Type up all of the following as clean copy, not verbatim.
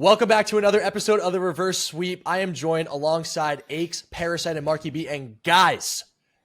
Welcome back to another episode of the Reverse Sweep. I am joined alongside Aches, Parasite, and MarkyB. And guys,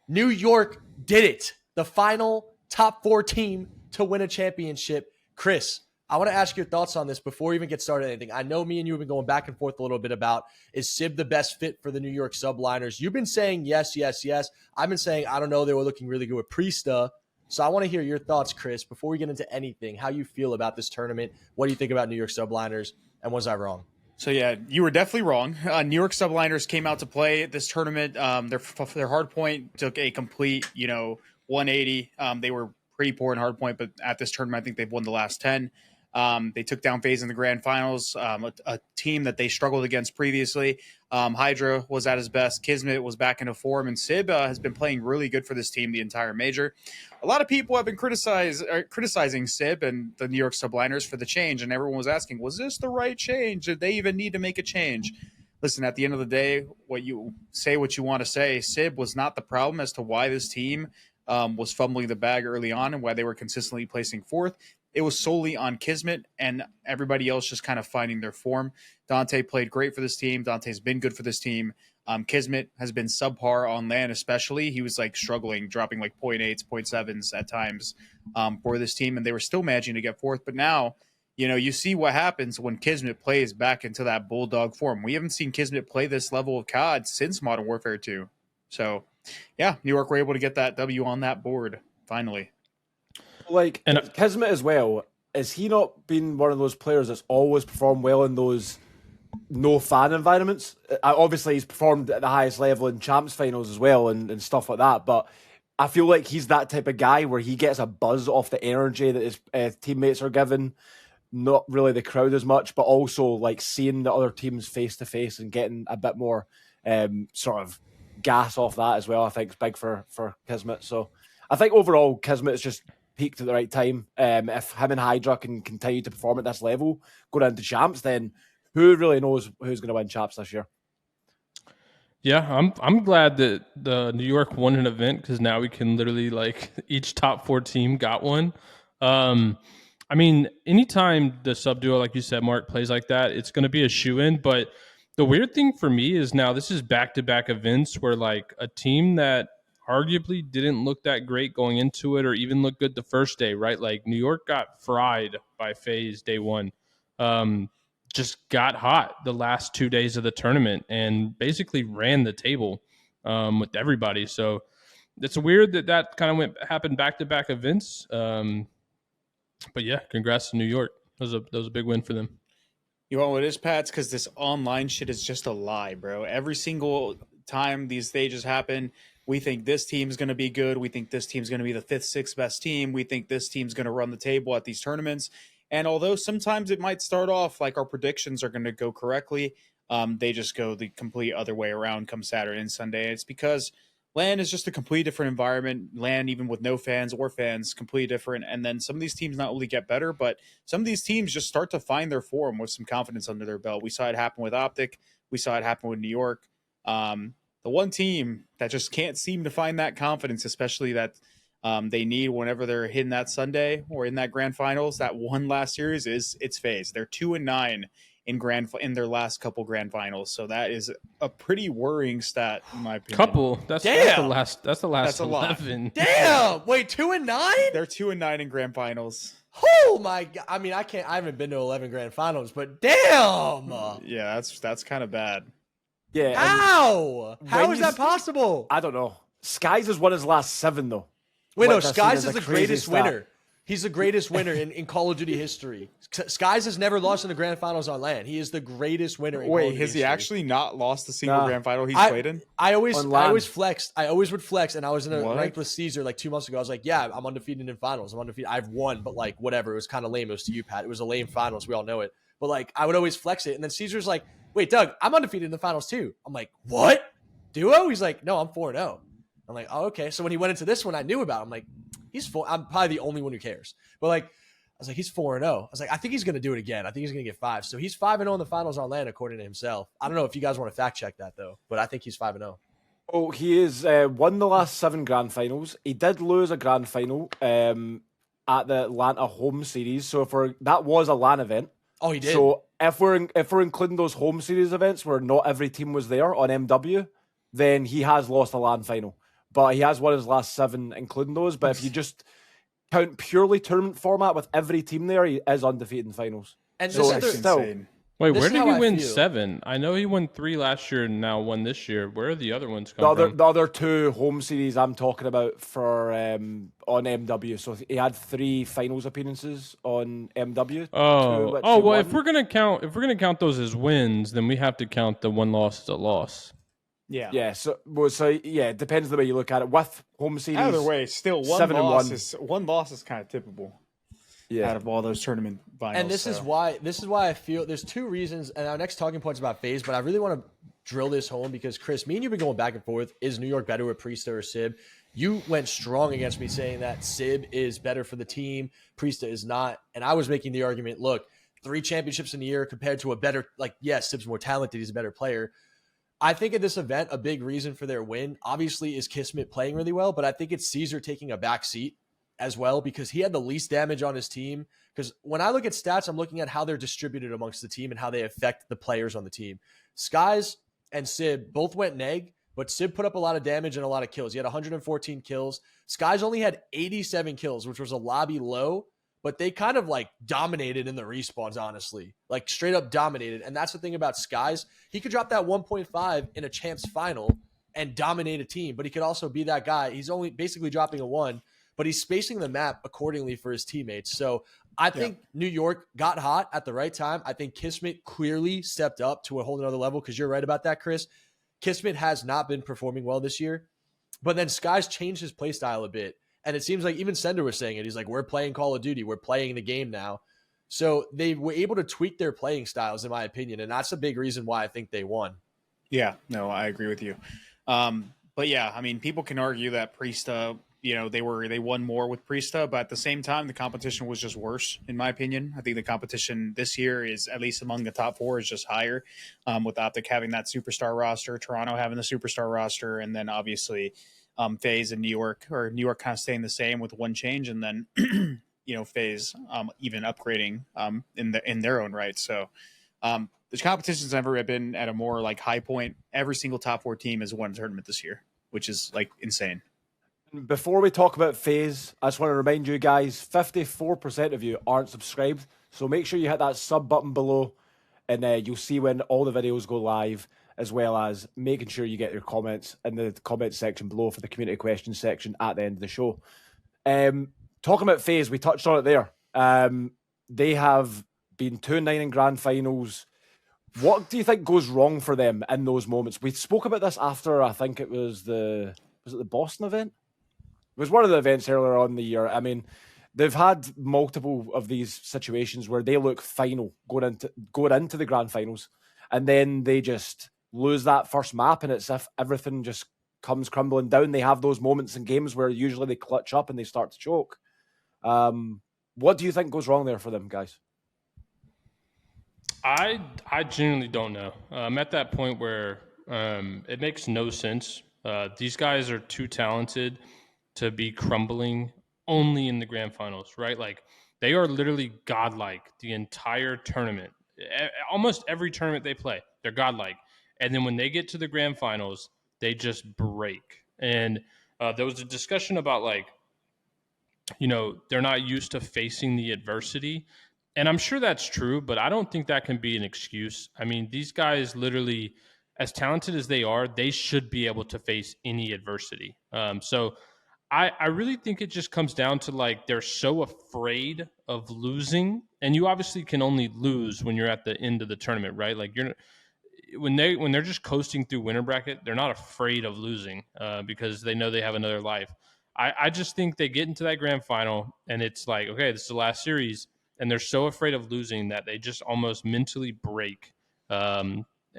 New York did it. The final top 4 team to win a championship. Chris, I want to ask your thoughts on this before we even get started anything. I know me and you have been going back and forth a little bit about, is Sib the best fit for the New York Subliners? You've been saying yes, yes, yes. I've been saying, I don't know, they were looking really good with Priesta. So I want to hear your thoughts, Chris, before we get into anything, how you feel about this tournament. What do you think about New York Subliners? And was I wrong? So, yeah, you were definitely wrong. New York Subliners came out to play this tournament. Their hard point took a complete, 180. They were pretty poor in hard point, but at this tournament, I think they've won the last 10. They took down FaZe in the grand finals, a team that they struggled against previously. HyDra was at his best. Kismet was back into form, and Sib has been playing really good for this team the entire major. A lot of people have been criticizing Sib and the New York Subliners for the change, and everyone was asking, was this the right change? Did they even need to make a change? Listen, at the end of the day, what you want to say. Sib was not the problem as to why this team was fumbling the bag early on and why they were consistently placing fourth. It was solely on Kismet and everybody else just kind of finding their form. Dante played great for this team. Dante's been good for this team. Kismet has been subpar on LAN especially. He was struggling, dropping 0.8s, 0.7s at times for this team, and they were still managing to get fourth. But now, you see what happens when Kismet plays back into that BULLDOG form. We haven't seen Kismet play this level of COD since Modern Warfare 2. So, yeah, New York were able to get that W on that board, finally. And Kismet as well, has he not been one of those players that's always performed well in those no fan environments? Obviously, he's performed at the highest level in Champs finals as well and stuff like that, but I feel like he's that type of guy where he gets a buzz off the energy that his teammates are given, not really the crowd as much, but also seeing the other teams face to face and getting a bit more sort of gas off that as well, I think is big for Kismet. So I think overall Kismet is just peaked at the right time. If him and HyDra can continue to perform at this level going into Champs, then who really knows who's going to win Champs this year? Yeah, I'm glad that the New York won an event because now we can literally each top 4 team got one. I mean, anytime the sub duo, like you said, Mark, plays like that, it's going to be a shoe-in. But the weird thing for me is now this is back-to-back events where a team that arguably didn't look that great going into it or even look good the first day, right? New York got fried by FaZe day one. Just got hot the last 2 days of the tournament and basically ran the table with everybody. So it's weird that kind of happened back-to-back events. But yeah, congrats to New York. That was a big win for them. You know what it is, Pat? Because this online shit is just a lie, bro. Every single time these stages happen, we think this team's going to be good. We think this team's going to be the 5th, 6th best team. We think this team's going to run the table at these tournaments. And although sometimes it might start off our predictions are going to go correctly, they just go the complete other way around come Saturday and Sunday. It's because LAN is just a completely different environment. LAN, even with no fans or fans, completely different. And then some of these teams not only get better, but some of these teams just start to find their form with some confidence under their belt. We saw it happen with OpTic. We saw it happen with New York. The one team that just can't seem to find that confidence, especially that they need whenever they're hitting that Sunday or in that grand finals, that one last series it's FaZe. They're 2-9 in their last couple grand finals. So that is a pretty worrying stat in my opinion. That's the last 11. Damn. Wait, 2-9? They're 2-9 in grand finals. Oh my God. I mean, I haven't been to 11 grand finals, but damn. Yeah, that's kind of bad. Yeah. How? How is that possible? I don't know. Skyz has won his last 7 though. Wait, no, Skyz is the greatest winner. He's the greatest winner in Call of Duty history. Skyz has never lost in the grand finals on LAN. He is the greatest winner in Call of Duty has history. He actually not lost a single grand final he's played in? I always flexed. I always would flex, and I was in a ranked with Caesar 2 months ago. I was like, yeah, I'm undefeated in finals. I'm undefeated. I've won, but whatever. It was kind of lame. It was to you, Pat. It was a lame finals. We all know it. But I would always flex it. And then Caesar's like, wait, Doug, I'm undefeated in the finals too. I'm like, what? Duo? He's like, no, I'm 4-0. I'm like, oh, okay. So when he went into this one, I knew about him. I'm like, I'm probably the only one who cares. But I was like, he's 4-0. I was like, I think he's going to do it again. I think he's going to get 5. So he's 5-0 in the finals on LAN, according to himself. I don't know if you guys want to fact check that though, but I think he's 5-0. Oh, he has won the last 7 grand finals. He did lose a grand final at the Atlanta home series. So that was a LAN event. Oh, he did. So if we're including those home series events where not every team was there on MW, then he has lost a LAN final. But he has won his last 7, including those. But if you just count purely tournament format with every team there, he is undefeated in finals. And so this is still. insane. Wait, This where is did how he I win feel. 7? I know he won 3 last year and now 1 this year. Where are the other ones come from? The other 2 home series I'm talking about for on MW. So he had 3 finals appearances on MW. Well, won. if we're gonna count those as wins, then we have to count the 1 loss as a loss. Yeah. Yeah. So it depends the way you look at it. With home series, Either way, still 7 and 1. One loss is kind of typical. Yeah. Out of all those tournament finals. And this is why I feel there's 2 reasons. And our next talking point's about FaZe, but I really want to drill this home because Chris, me and you've been going back and forth. Is New York better with Priesta or Sib? You went strong against me saying that Sib is better for the team, Priesta is not. And I was making the argument, look, 3 championships in a year compared to a better, yes, Sib's more talented, he's a better player. I think at this event, a big reason for their win, obviously, is Kismet playing really well, but I think it's Caesar taking a back seat as well because he had the least damage on his team. Because when I look at stats, I'm looking at how they're distributed amongst the team and how they affect the players on the team. Skyz and Sib both went neg, but Sib put up a lot of damage and a lot of kills. He had 114 kills. Skyz only had 87 kills, which was a lobby low, but they kind of dominated in the respawns, honestly. Straight up dominated. And that's the thing about Skyz. He could drop that 1.5 in a champs final and dominate a team, but he could also be that guy. He's only basically dropping a 1, but he's spacing the map accordingly for his teammates. So I think New York got hot at the right time. I think Kismet clearly stepped up to a whole nother level because you're right about that, Chris. Kismet has not been performing well this year, but then Skyz changed his play style a bit. And it seems like even Sender was saying it. He's like, we're playing Call of Duty. We're playing the game now. So they were able to tweak their playing styles, in my opinion. And that's a big reason why I think they won. Yeah, no, I agree with you. But yeah, I mean, people can argue that Priesta, they won more with Priesta, but at the same time, the competition was just worse, in my opinion. I think the competition this year is, at least among the top 4, is just higher, with OpTic having that superstar roster, Toronto having the superstar roster, and then obviously FaZe and New York kind of staying the same with 1 change, and then FaZe even upgrading in their own right. So the competition's never been at a more high point. Every single top 4 team has won a tournament this year, which is insane. Before we talk about FaZe, I just want to remind you guys, 54% of you aren't subscribed. So make sure you hit that sub button below and you'll see when all the videos go live, as well as making sure you get your comments in the comments section below for the community questions section at the end of the show. Talking about FaZe, we touched on it there. They have been 2-9 in grand finals. What do you think goes wrong for them in those moments? We spoke about this after, I think it was the Boston event? It was one of the events earlier on in the year. I mean, they've had multiple of these situations where they look final going into the grand finals, and then they just lose that first map, and it's if everything just comes crumbling down. They have those moments in games where usually they clutch up and they start to choke. What do you think goes wrong there for them, guys? I genuinely don't know. I'm at that point where it makes no sense. These guys are too talented to be crumbling only in the grand finals, right? They are literally godlike the entire tournament. Almost every tournament they play, they're godlike. And then when they get to the grand finals, they just break. And there was a discussion about they're not used to facing the adversity. And I'm sure that's true, but I don't think that can be an excuse. I mean, these guys literally, as talented as they are, they should be able to face any adversity. So I really think it just comes down to they're so afraid of losing, and you obviously can only lose when you're at the end of the tournament, right? When they're just coasting through winter bracket, they're not afraid of losing because they know they have another life. I just think they get into that grand final and it's okay, this is the last series, and they're so afraid of losing that they just almost mentally break.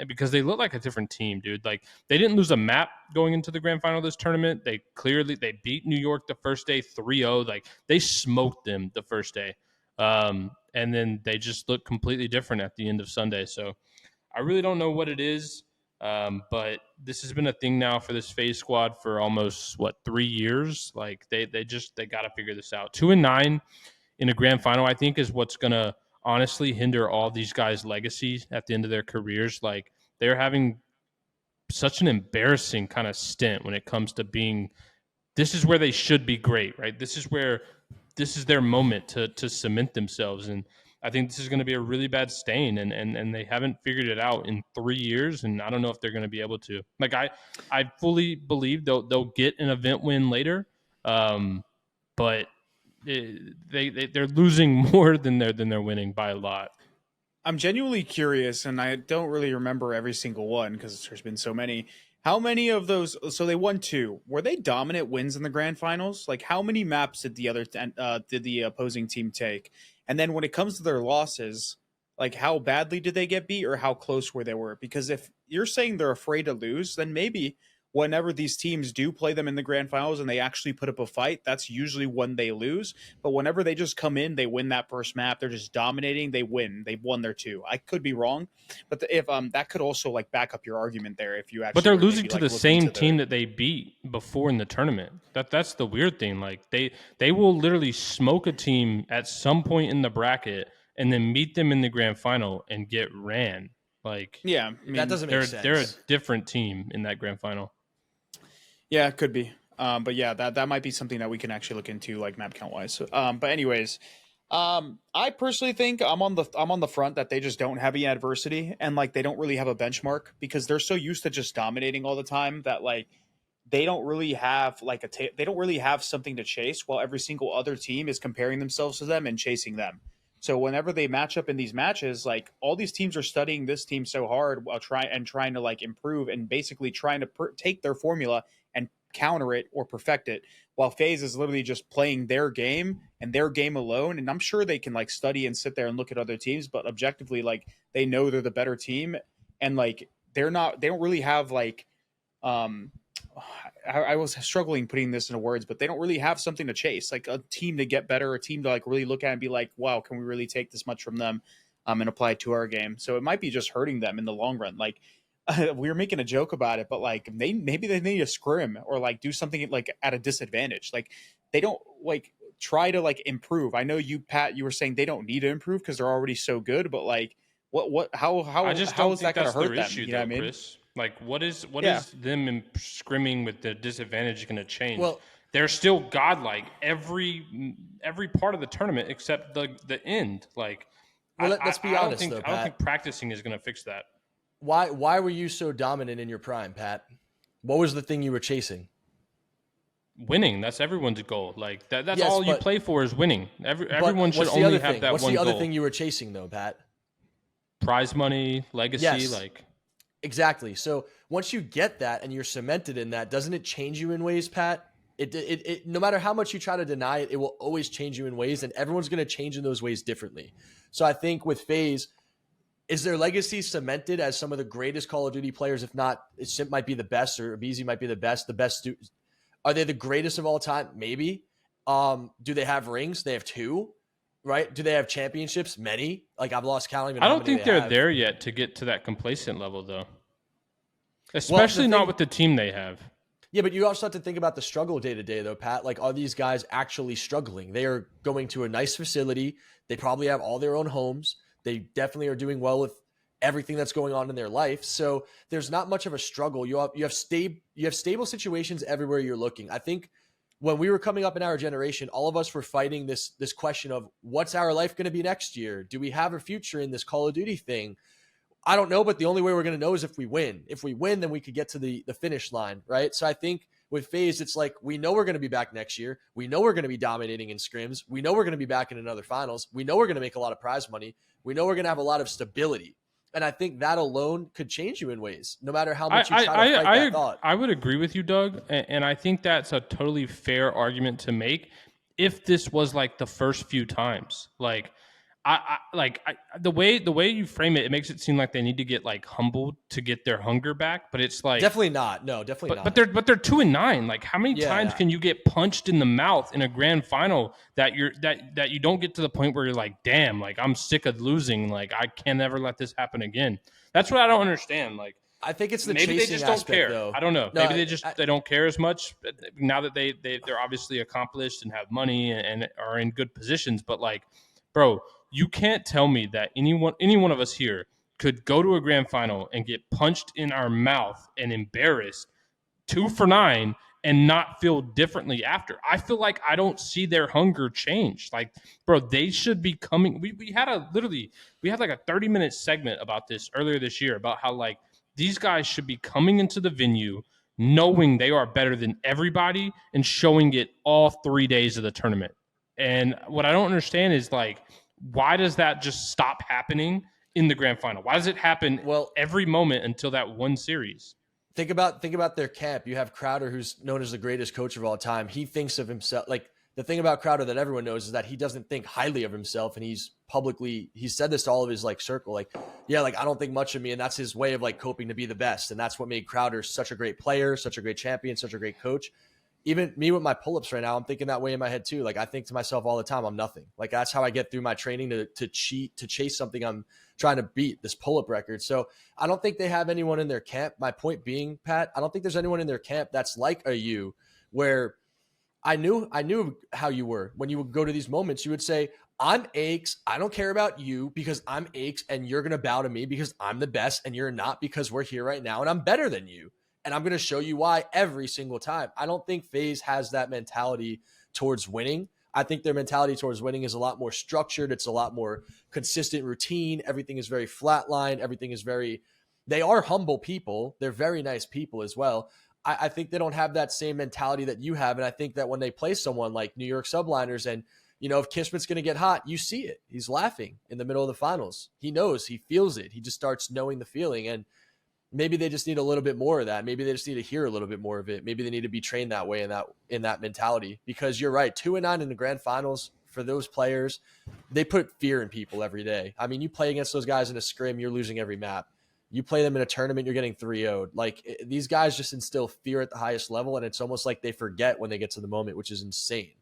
Because they look like a different team, dude. They didn't lose a map going into the grand final of this tournament. They beat New York the first day 3-0. They smoked them the first day. And then they just look completely different at the end of Sunday. So I really don't know what it is. But this has been a thing now for this FaZe squad for almost 3 years. They got to figure this out. 2-9 in a grand final, I think, is what's gonna honestly hinder all these guys' legacies at the end of their careers. Like, they're having such an embarrassing kind of stint when it comes to being, this is where they should be great, right? This is their moment to cement themselves. And I think this is going to be a really bad stain, and they haven't figured it out in 3 years, and I don't know if they're going to be able to. Like, I fully believe they'll get an event win later, but they're losing more than they're winning by a lot. I'm genuinely curious, and I don't really remember every single one because there's been so many. How many of those? So they won 2. Were they dominant wins in the grand finals? Like, how many maps did the opposing team take? And then when it comes to their losses, like, how badly did they get beat, or how close were they were? Because if you're saying they're afraid to lose, then maybe whenever these teams do play them in the grand finals and they actually put up a fight, that's usually when they lose. But whenever they just come in, they win that first map, they're just dominating, they win. They've won their 2. I could be wrong, but if that could also like back up your argument there if you actually. But they're losing to the same team that they beat before in the tournament. That's the weird thing. Like, they will literally smoke a team at some point in the bracket and then meet them in the grand final and get ran. Like, yeah, I mean, that doesn't make sense. They're a different team in that grand final. Yeah, it could be. But yeah, that might be something that we can actually look into, like, map count wise. But anyways, I personally think I'm on the front that they just don't have any adversity, and like they don't really have a benchmark because they're so used to just dominating all the time that like they don't really have like they don't really have something to chase, while every single other team is comparing themselves to them and chasing them. So whenever they match up in these matches, like all these teams are studying this team so hard while trying to like improve and basically trying to take their formula and counter it or perfect it, while FaZe is literally just playing their game and their game alone. And I'm sure they can like study and sit there and look at other teams, but objectively, like they know they're the better team, and like they don't really have like I was struggling putting this into words, but they don't really have something to chase, like a team to get better, a team to like really look at and be like, wow, can we really take this much from them and apply it to our game? So it might be just hurting them in the long run. Like we were making a joke about it, but like maybe they need a scrim or like do something like at a disadvantage. Like they don't like try to like improve. I know you, Pat, you were saying they don't need to improve because they're already so good, but like how I just how don't is think that going to that's hurt their them? issue, You know though, what I mean? Chris. Like, what is them scrimming with the disadvantage going to change? Well, they're still godlike every part of the tournament except the end. Like, well, let's be honest, I though, don't think Pat. practicing is going to fix that. Why were you so dominant in your prime, Pat? What was the thing you were chasing? Winning. That's everyone's goal. Like that's Yes, all you but- play for is winning. Everyone should what's the only other have thing? that What's one the other goal. thing you were chasing, though, Pat? Prize money, legacy, Yes. like. Exactly. So once you get that and you're cemented in that, doesn't it change you in ways, Pat? It no matter how much you try to deny it, it will always change you in ways, and everyone's going to change in those ways differently. So I think with FaZe, is their legacy cemented as some of the greatest Call of Duty players? If not, Simp might be the best, or aBeZy might be the best. Are they the greatest of all time? Maybe. Do they have rings? They have 2. Right? Do they have championships? Many. Like, I've lost count. I don't think they're there yet to get to that complacent level, though. Especially not with the team they have. Yeah, but you also have to think about the struggle day to day, though, Pat. Like, are these guys actually struggling? They are going to a nice facility. They probably have all their own homes. They definitely are doing well with everything that's going on in their life. So there's not much of a struggle. You have stable situations everywhere you're looking. I think when we were coming up in our generation, all of us were fighting this question of what's our life going to be next year? Do we have a future in this Call of Duty thing? I don't know, but the only way we're going to know is if we win. If we win, then we could get to the finish line, right? So I think with FaZe, it's like we know we're going to be back next year. We know we're going to be dominating in scrims. We know we're going to be back in another finals. We know we're going to make a lot of prize money. We know we're going to have a lot of stability. And I think that alone could change you in ways, no matter how much you try to fight that thought. I would agree with you, Doug, and I think that's a totally fair argument to make if this was like the first few times. Like, the way you frame it, it makes it seem like they need to get like humbled to get their hunger back, but it's like definitely not. No, definitely not. But they're 2-9. Like, how many times can you get punched in the mouth in a grand final that you don't get to the point where you're like, damn, like I'm sick of losing. Like I can never let this happen again. That's what I don't understand. Like, I think it's the maybe chasing they just don't aspect, care. though. I don't know. No, Maybe they don't care as much now that they're obviously accomplished and have money and are in good positions. But like, bro, you can't tell me that any one of us here could go to a grand final and get punched in our mouth and embarrassed 2 for 9 and not feel differently after. I feel like I don't see their hunger change. Like, bro, they should be coming. We had like a 30-minute segment about this earlier this year about how like these guys should be coming into the venue knowing they are better than everybody and showing it all 3 days of the tournament. And what I don't understand is like, why does that just stop happening in the grand final? Why does it happen every moment until that one series? Think about their camp. You have Crowder, who's known as the greatest coach of all time. He thinks of himself like the thing about Crowder that everyone knows is that he doesn't think highly of himself, and he's said this to all of his like circle, like, yeah, like I don't think much of me, and that's his way of like coping to be the best, and that's what made Crowder such a great player, such a great champion, such a great coach. Even me with my pull-ups right now, I'm thinking that way in my head too. Like I think to myself all the time, I'm nothing. Like that's how I get through my training to chase something I'm trying to beat, this pull-up record. So I don't think they have anyone in their camp. My point being, Pat, I don't think there's anyone in their camp that's like a you, where I knew how you were. When you would go to these moments, you would say, I'm aBeZy. I don't care about you because I'm aBeZy, and you're going to bow to me because I'm the best, and you're not because we're here right now and I'm better than you. And I'm going to show you why every single time. I don't think FaZe has that mentality towards winning. I think their mentality towards winning is a lot more structured. It's a lot more consistent routine. Everything is very flatline. They are humble people. They're very nice people as well. I think they don't have that same mentality that you have. And I think that when they play someone like New York Subliners, and, you know, if Kismet's going to get hot, you see it. He's laughing in the middle of the finals. He knows, he feels it. He just starts knowing the feeling. And maybe they just need a little bit more of that. Maybe they just need to hear a little bit more of it. Maybe they need to be trained that way in that mentality, because you're right. 2-9 in the grand finals for those players, they put fear in people every day. I mean, you play against those guys in a scrim, you're losing every map. You play them in a tournament, you're getting 3-0'd. Like these guys just instill fear at the highest level. And it's almost like they forget when they get to the moment, which is insane.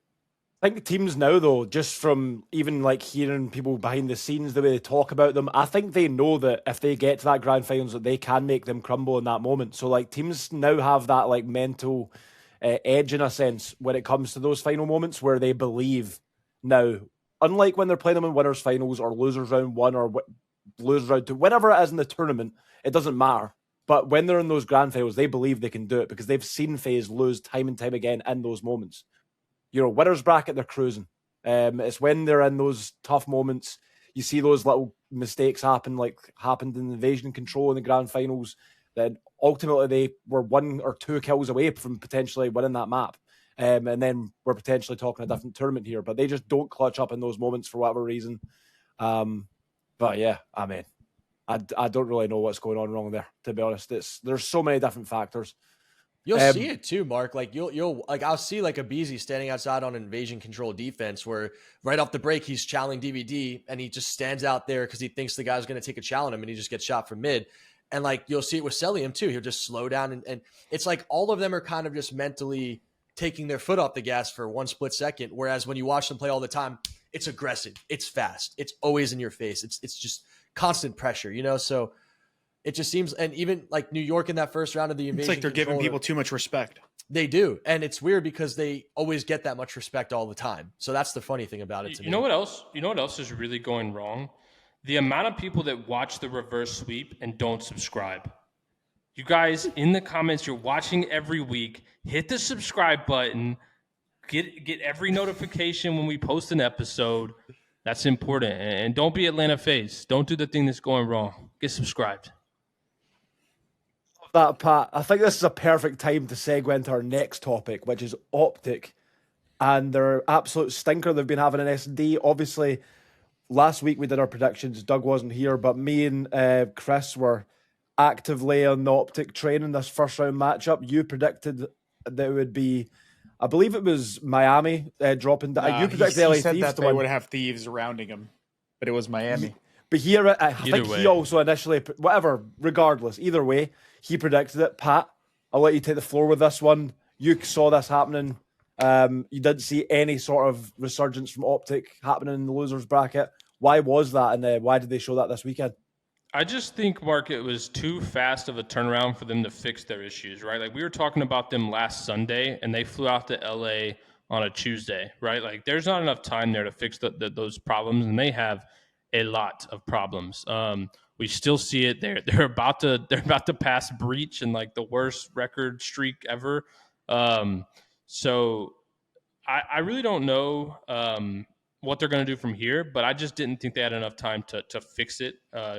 I think teams now, though, just from even like hearing people behind the scenes, the way they talk about them, I think they know that if they get to that grand finals, that they can make them crumble in that moment. So like teams now have that like mental edge in a sense when it comes to those final moments where they believe now, unlike when they're playing them in winners finals or losers round 1 or losers round 2, whatever it is in the tournament, it doesn't matter. But when they're in those grand finals, they believe they can do it because they've seen FaZe lose time and time again in those moments. You know, winners bracket, they're cruising. It's when they're in those tough moments, you see those little mistakes happen, like happened in Invasion Control in the grand finals, then ultimately they were 1 or 2 kills away from potentially winning that map. And then we're potentially talking a different tournament here, but they just don't clutch up in those moments for whatever reason. But yeah, I mean, I don't really know what's going on wrong there, to be honest. There's so many different factors. You'll see it too, Mark. Like you'll like I'll see like aBeZy standing outside on invasion control defense where right off the break he's challenging DVD and he just stands out there because he thinks the guy's going to take a chow on him and he just gets shot from mid. And like you'll see it with Cellium too. He'll just slow down and it's like all of them are kind of just mentally taking their foot off the gas for 1 split second. Whereas when you watch them play all the time, it's aggressive, it's fast, it's always in your face. It's just constant pressure, you know? So it just seems, and even like New York in that first round of the invasion, it's like they're giving people too much respect. They do, and it's weird because they always get that much respect all the time. So that's the funny thing about it. To me. You know what else? You know what else is really going wrong? The amount of people that watch the reverse sweep and don't subscribe. You guys in the comments, you're watching every week. Hit the subscribe button. Get every notification when we post an episode. That's important. And don't be Atlanta FaZe. Don't do the thing that's going wrong. Get subscribed. That, Pat, I think this is a perfect time to segue into our next topic, which is OpTic and their absolute stinker they've been having in S&D. Obviously, last week we did our predictions. Doug wasn't here, but me and Chris were actively on the OpTic train in this first round matchup. You predicted that it would be, I believe it was Miami dropping down. You predicted LA said Thieves that to they win. would have thieves surrounding him, but it was Miami. But here, I think he also initially, whatever, regardless, either way, he predicted it. Pat, I'll let you take the floor with this one. You saw this happening. You didn't see any sort of resurgence from OpTic happening in the losers bracket. Why was that, and why did they show that this weekend? I just think, Mark, it was too fast of a turnaround for them to fix their issues, right? Like we were talking about them last Sunday, and they flew out to LA on a Tuesday, right? Like there's not enough time there to fix those problems, and they have a lot of problems. We still see it. They're about to pass Breach and like the worst record streak ever. So I really don't know what they're going to do from here, but I just didn't think they had enough time to fix it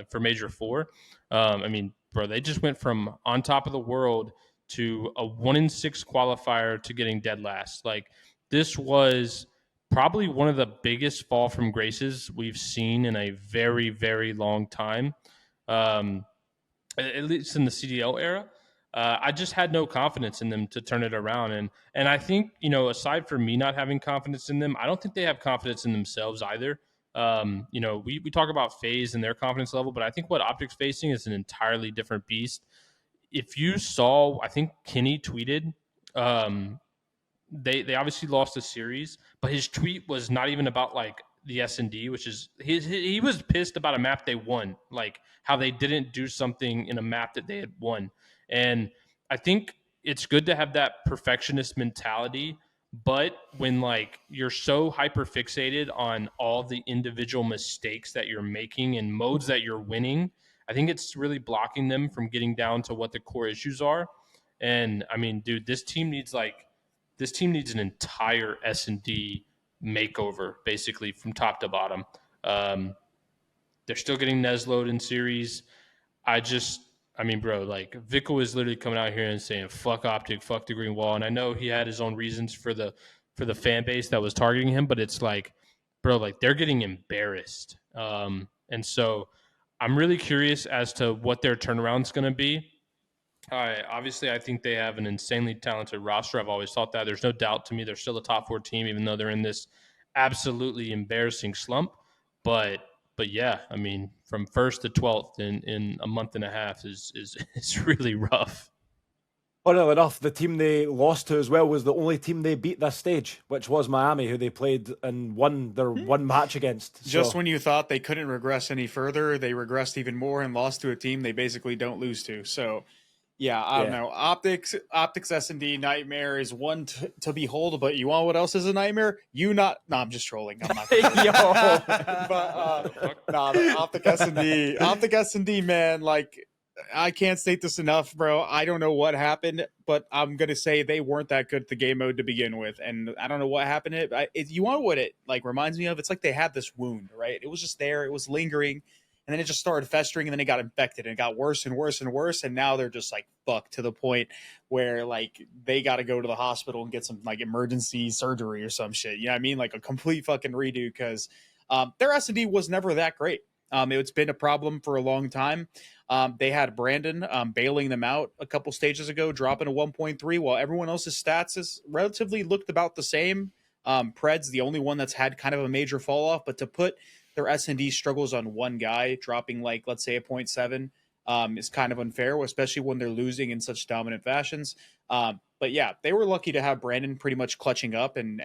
for Major 4. I mean, bro, they just went from on top of the world to a 1-6 qualifier to getting dead last. Like, this was probably one of the biggest fall from graces we've seen in a very, very long time, at least in the CDL era. I just had no confidence in them to turn it around. And I think, aside from me not having confidence in them, I don't think they have confidence in themselves either. We talk about FaZe and their confidence level, but I think what OpTic's facing is an entirely different beast. If you saw, I think Kenny tweeted, they obviously lost the series, but his tweet was not even about like the S&D, which is he was pissed about a map they won, like how they didn't do something in a map that they had won. And I think it's good to have that perfectionist mentality, but when like you're so hyper fixated on all the individual mistakes that you're making and modes that you're winning, I think it's really blocking them from getting down to what the core issues are. And I mean, dude, this team needs an entire S&D makeover, basically from top to bottom. They're still getting Neslo'd in series. Bro, like Vickle is literally coming out here and saying, fuck OpTic, fuck the green wall. And I know he had his own reasons for the fan base that was targeting him, but it's like, bro, like they're getting embarrassed. And so I'm really curious as to what their turnaround's going to be. Obviously, I think they have an insanely talented roster. I've always thought that. There's no doubt to me they're still a top 4 team, even though they're in this absolutely embarrassing slump. But yeah, I mean, from 1st to 12th in a month and a half is really rough. Funnily enough, the team they lost to as well was the only team they beat this stage, which was Miami, who they played and won their one match against. Just when you thought they couldn't regress any further, they regressed even more and lost to a team they basically don't lose to. So, yeah, I don't know. OpTic's S&D nightmare is one to behold, but you want what else is a nightmare? No, I'm just trolling. I'm not. OpTic S&D, man, like, I can't state this enough, bro. I don't know what happened, but I'm going to say they weren't that good at the game mode to begin with. And I don't know what happened. You want what it like reminds me of? It's like they had this wound, right? It was just there. It was lingering. And then it just started festering, and then it got infected, and it got worse and worse and worse. And now they're just like fucked to the point where like they got to go to the hospital and get some like emergency surgery or some shit. You know what I mean? Like a complete fucking redo, because their S&D was never that great. It's been a problem for a long time. They had Brandon bailing them out a couple stages ago, dropping a 1.3, while everyone else's stats is relatively looked about the same. Pred's the only one that's had kind of a major fall off, but to put their S&D struggles on one guy dropping like, let's say, a 0.7 is kind of unfair, especially when they're losing in such dominant fashions. But yeah, they were lucky to have Brandon pretty much clutching up and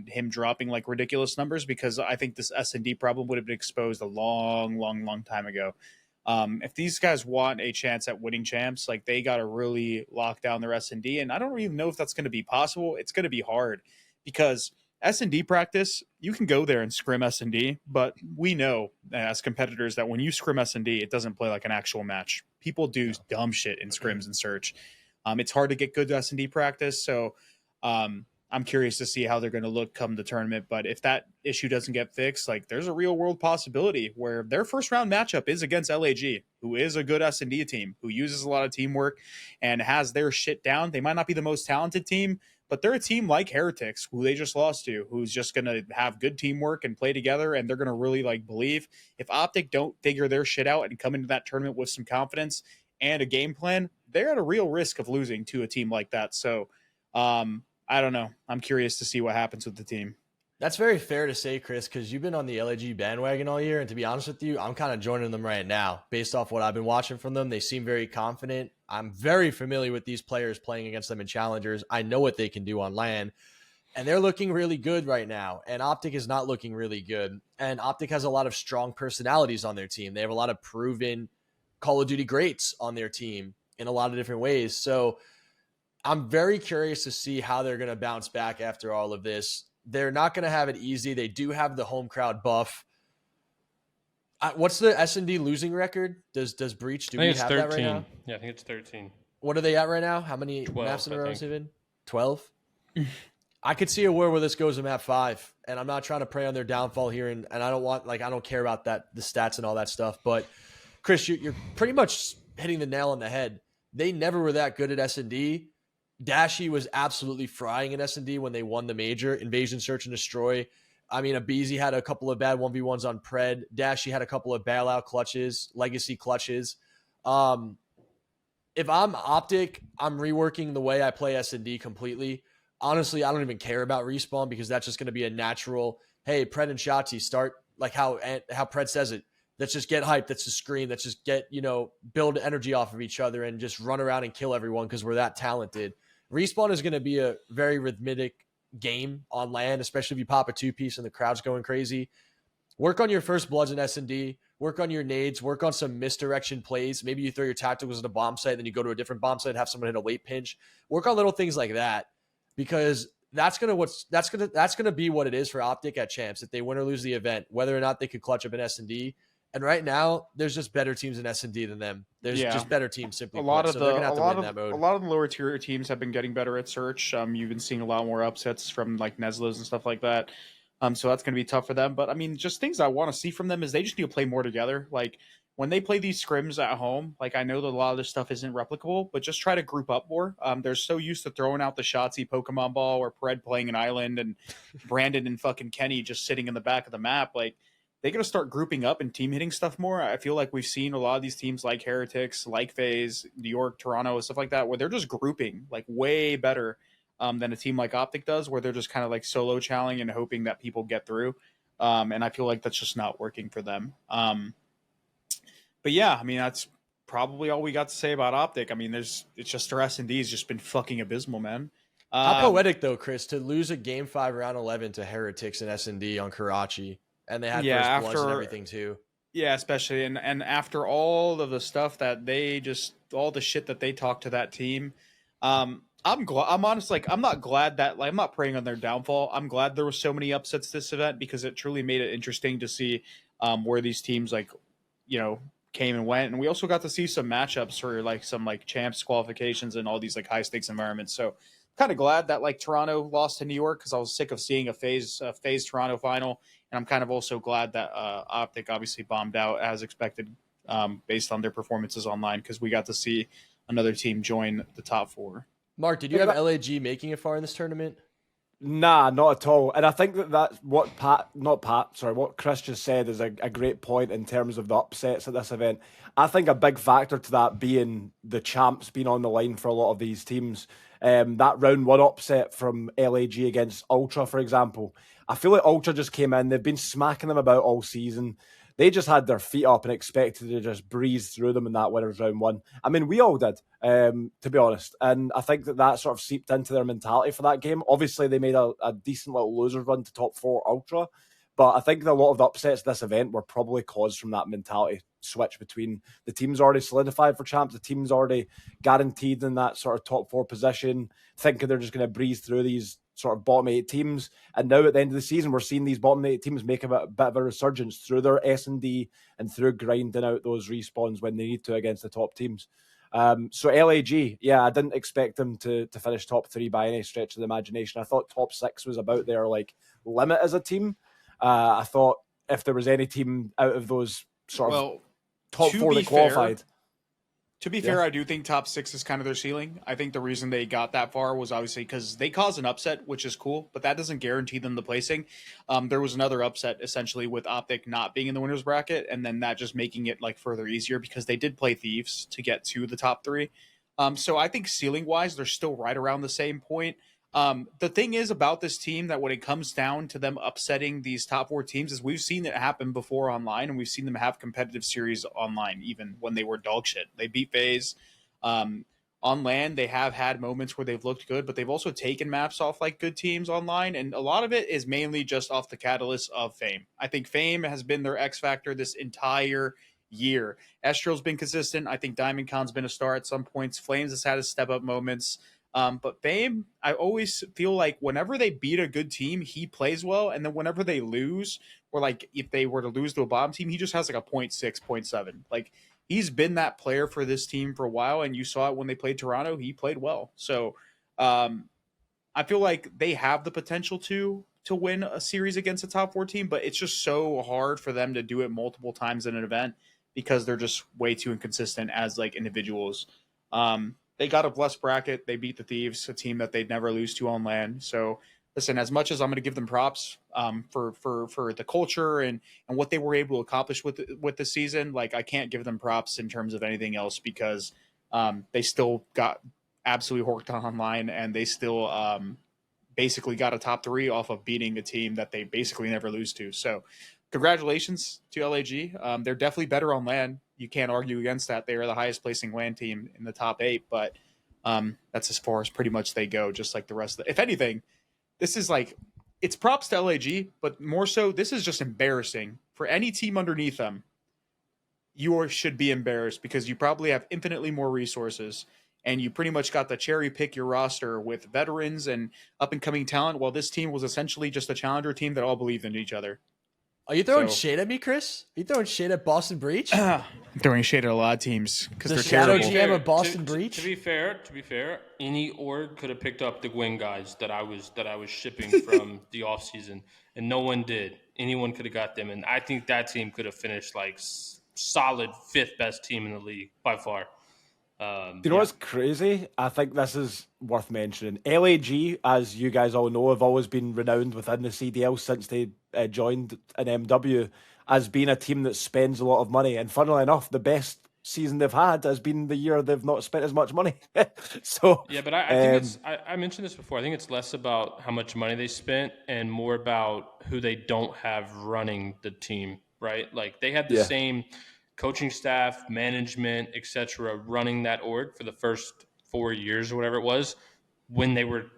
him dropping like ridiculous numbers, because I think this S&D problem would have been exposed a long time ago. If these guys want a chance at winning champs, like they got to really lock down their S&D. And I don't even know if that's going to be possible. It's going to be hard, because S&D practice, you can go there and scrim S&D, but we know as competitors that when you scrim S&D, it doesn't play like an actual match. People do dumb shit in scrims and search. It's hard to get good S&D practice, so I'm curious to see how they're going to look come the tournament. But if that issue doesn't get fixed, like there's a real world possibility where their first round matchup is against LAG, who is a good S&D team, who uses a lot of teamwork and has their shit down. They might not be the most talented team, but they're a team like Heretics, who they just lost to, who's just going to have good teamwork and play together, and they're going to really like believe. If OpTic don't figure their shit out and come into that tournament with some confidence and a game plan, they're at a real risk of losing to a team like that. So I don't know. I'm curious to see what happens with the team. That's very fair to say, Chris, because you've been on the LAG bandwagon all year. And to be honest with you, I'm kind of joining them right now. Based off what I've been watching from them, they seem very confident. I'm very familiar with these players playing against them in challengers. I know what they can do on LAN. And they're looking really good right now. And OpTic is not looking really good. And OpTic has a lot of strong personalities on their team. They have a lot of proven Call of Duty greats on their team in a lot of different ways. So I'm very curious to see how they're going to bounce back after all of this. They're not going to have it easy. They do have the home crowd buff. What's the S&D losing record? Does Breach, do I think we it's have 13. that right now? Yeah, I think it's 13. What are they at right now? How many 12, maps in a I row think. has it been? 12? I could see a world where this goes to map 5, and I'm not trying to prey on their downfall here, and I don't care about the stats and all that stuff. But Chris, you're pretty much hitting the nail on the head. They never were that good at S&D. Dashy was absolutely frying in S&D when they won the major. Invasion, Search, and Destroy. I mean, aBeZy had a couple of bad 1v1s on Pred. Dashy had a couple of bailout clutches, legacy clutches. If I'm OpTic, I'm reworking the way I play S&D completely. Honestly, I don't even care about respawn because that's just going to be a natural, hey, Pred and Shotzzy start like how Pred says it. Let's just get hyped. Let's just scream. Let's just get, build energy off of each other and just run around and kill everyone because we're that talented. Respawn is going to be a very rhythmic game on land, especially if you pop a 2-piece and the crowd's going crazy. Work on your first bloods in S&D. Work on your nades. Work on some misdirection plays. Maybe you throw your tacticals at a bomb site, then you go to a different bomb site and have someone hit a late pinch. Work on little things like that because that's gonna be what it is for OpTic at Champs if they win or lose the event, whether or not they could clutch up in S&D. And right now, there's just better teams in S&D than them. There's just better teams simply. A lot put. of So they're the gonna have a to lot win of that mode. a lot of the lower tier teams have been getting better at search. You've been seeing a lot more upsets from like NYSLs and stuff like that. So that's going to be tough for them. But I mean, just things I want to see from them is they just need to play more together. Like when they play these scrims at home, like I know that a lot of this stuff isn't replicable, but just try to group up more. They're so used to throwing out the Shotzzy Pokemon ball or Pred playing an island and Brandon and fucking Kenny just sitting in the back of the map. Like they got to start grouping up and team hitting stuff more. I feel like we've seen a lot of these teams like Heretics, like FaZe, New York, Toronto, and stuff like that, where they're just grouping like way better than a team like OpTic does, where they're just kind of like solo challenging and hoping that people get through. And I feel like that's just not working for them. But yeah, I mean, that's probably all we got to say about OpTic. I mean, it's just their S&D has just been fucking abysmal, man. How poetic though, Chris, to lose a game 5 round 11 to Heretics and S&D on Karachi, and they had first bloods and everything too. Yeah, especially and after all of the stuff that all the shit that they talked to that team. I'm honestly like I'm not glad that I'm not preying on their downfall. I'm glad there were so many upsets this event because it truly made it interesting to see where these teams came and went, and we also got to see some matchups for like some like champs qualifications and all these like high stakes environments. So kind of glad that like Toronto lost to New York because I was sick of seeing a FaZe Toronto final, and I'm kind of also glad that OpTic obviously bombed out as expected based on their performances online because we got to see another team join the top 4. Mark, did you have LAG making it far in this tournament? Nah, not at all. And I think that's what what Chris just said is a great point in terms of the upsets at this event. I think a big factor to that being the champs being on the line for a lot of these teams. That round 1 upset from LAG against Ultra, for example. I feel like Ultra just came in. They've been smacking them about all season. They just had their feet up and expected to just breeze through them in that winners round 1. I mean, we all did, to be honest. And I think that sort of seeped into their mentality for that game. Obviously, they made a decent little loser run to top 4 Ultra. But I think that a lot of the upsets this event were probably caused from that mentality switch between the teams already solidified for champs, the teams already guaranteed in that sort of top 4 position, thinking they're just going to breeze through these sort of bottom 8 teams. And now at the end of the season, we're seeing these bottom 8 teams make a bit of a resurgence through their S&D and through grinding out those respawns when they need to against the top teams. So LAG, yeah, I didn't expect them to finish top 3 by any stretch of the imagination. I thought top 6 was about their like limit as a team. I thought if there was any team out of those sort of top 4 that qualified. To be fair, I do think top 6 is kind of their ceiling. I think the reason they got that far was obviously because they caused an upset, which is cool, but that doesn't guarantee them the placing. There was another upset essentially with OpTic not being in the winners bracket, and then that just making it like further easier because they did play Thieves to get to the top 3. So I think ceiling wise, they're still right around the same point. The thing is about this team that when it comes down to them upsetting these top 4 teams is we've seen it happen before online, and we've seen them have competitive series online, even when they were dog shit. They beat FaZe. On land, they have had moments where they've looked good, but they've also taken maps off like good teams online, and a lot of it is mainly just off the catalyst of fame. I think fame has been their X factor this entire year. Estreal's been consistent. I think Diamond Con's been a star at some points. Flames has had his step up moments. But Fame, I always feel like whenever they beat a good team, he plays well. And then whenever they lose, or like if they were to lose to a bottom team, he just has like a 0.6, 0.7. Like he's been that player for this team for a while, and you saw it when they played Toronto. He played well. So I feel like they have the potential to win a series against a top 4 team, but it's just so hard for them to do it multiple times in an event because they're just way too inconsistent as like individuals. They got a blessed bracket. They beat the Thieves, a team that they'd never lose to on land. So listen, as much as I'm going to give them props for the culture and what they were able to accomplish with the season, like I can't give them props in terms of anything else because they still got absolutely horked on online, and they still basically got a top 3 off of beating a team that they basically never lose to. So congratulations to LAG. They're definitely better on land. You can't argue against that. They are the highest placing land team in the top 8, but that's as far as pretty much they go, just like the rest of if anything, this is like, it's props to LAG, but more so, this is just embarrassing for any team underneath them. You should be embarrassed because you probably have infinitely more resources, and you pretty much got to cherry pick your roster with veterans and up and coming talent, while this team was essentially just a challenger team that all believed in each other. Are you throwing shade at me, Chris? Are you throwing shade at Boston Breach? I'm throwing shade at a lot of teams because they're shadow terrible. GM of Boston Breach. To be fair, any org could have picked up the Gwinn guys that I was shipping from the off season, and no one did. Anyone could have got them, and I think that team could have finished like solid 5th best team in the league by far. Do you know what's crazy? I think this is worth mentioning. LAG, as you guys all know, have always been renowned within the CDL since they joined an MW as being a team that spends a lot of money. And funnily enough, the best season they've had has been the year they've not spent as much money. So yeah, but I think it's I mentioned this before. I think it's less about how much money they spent and more about who they don't have running the team, right? Like they had the same coaching staff, management, etc., running that org for the first 4 years or whatever it was, when they were,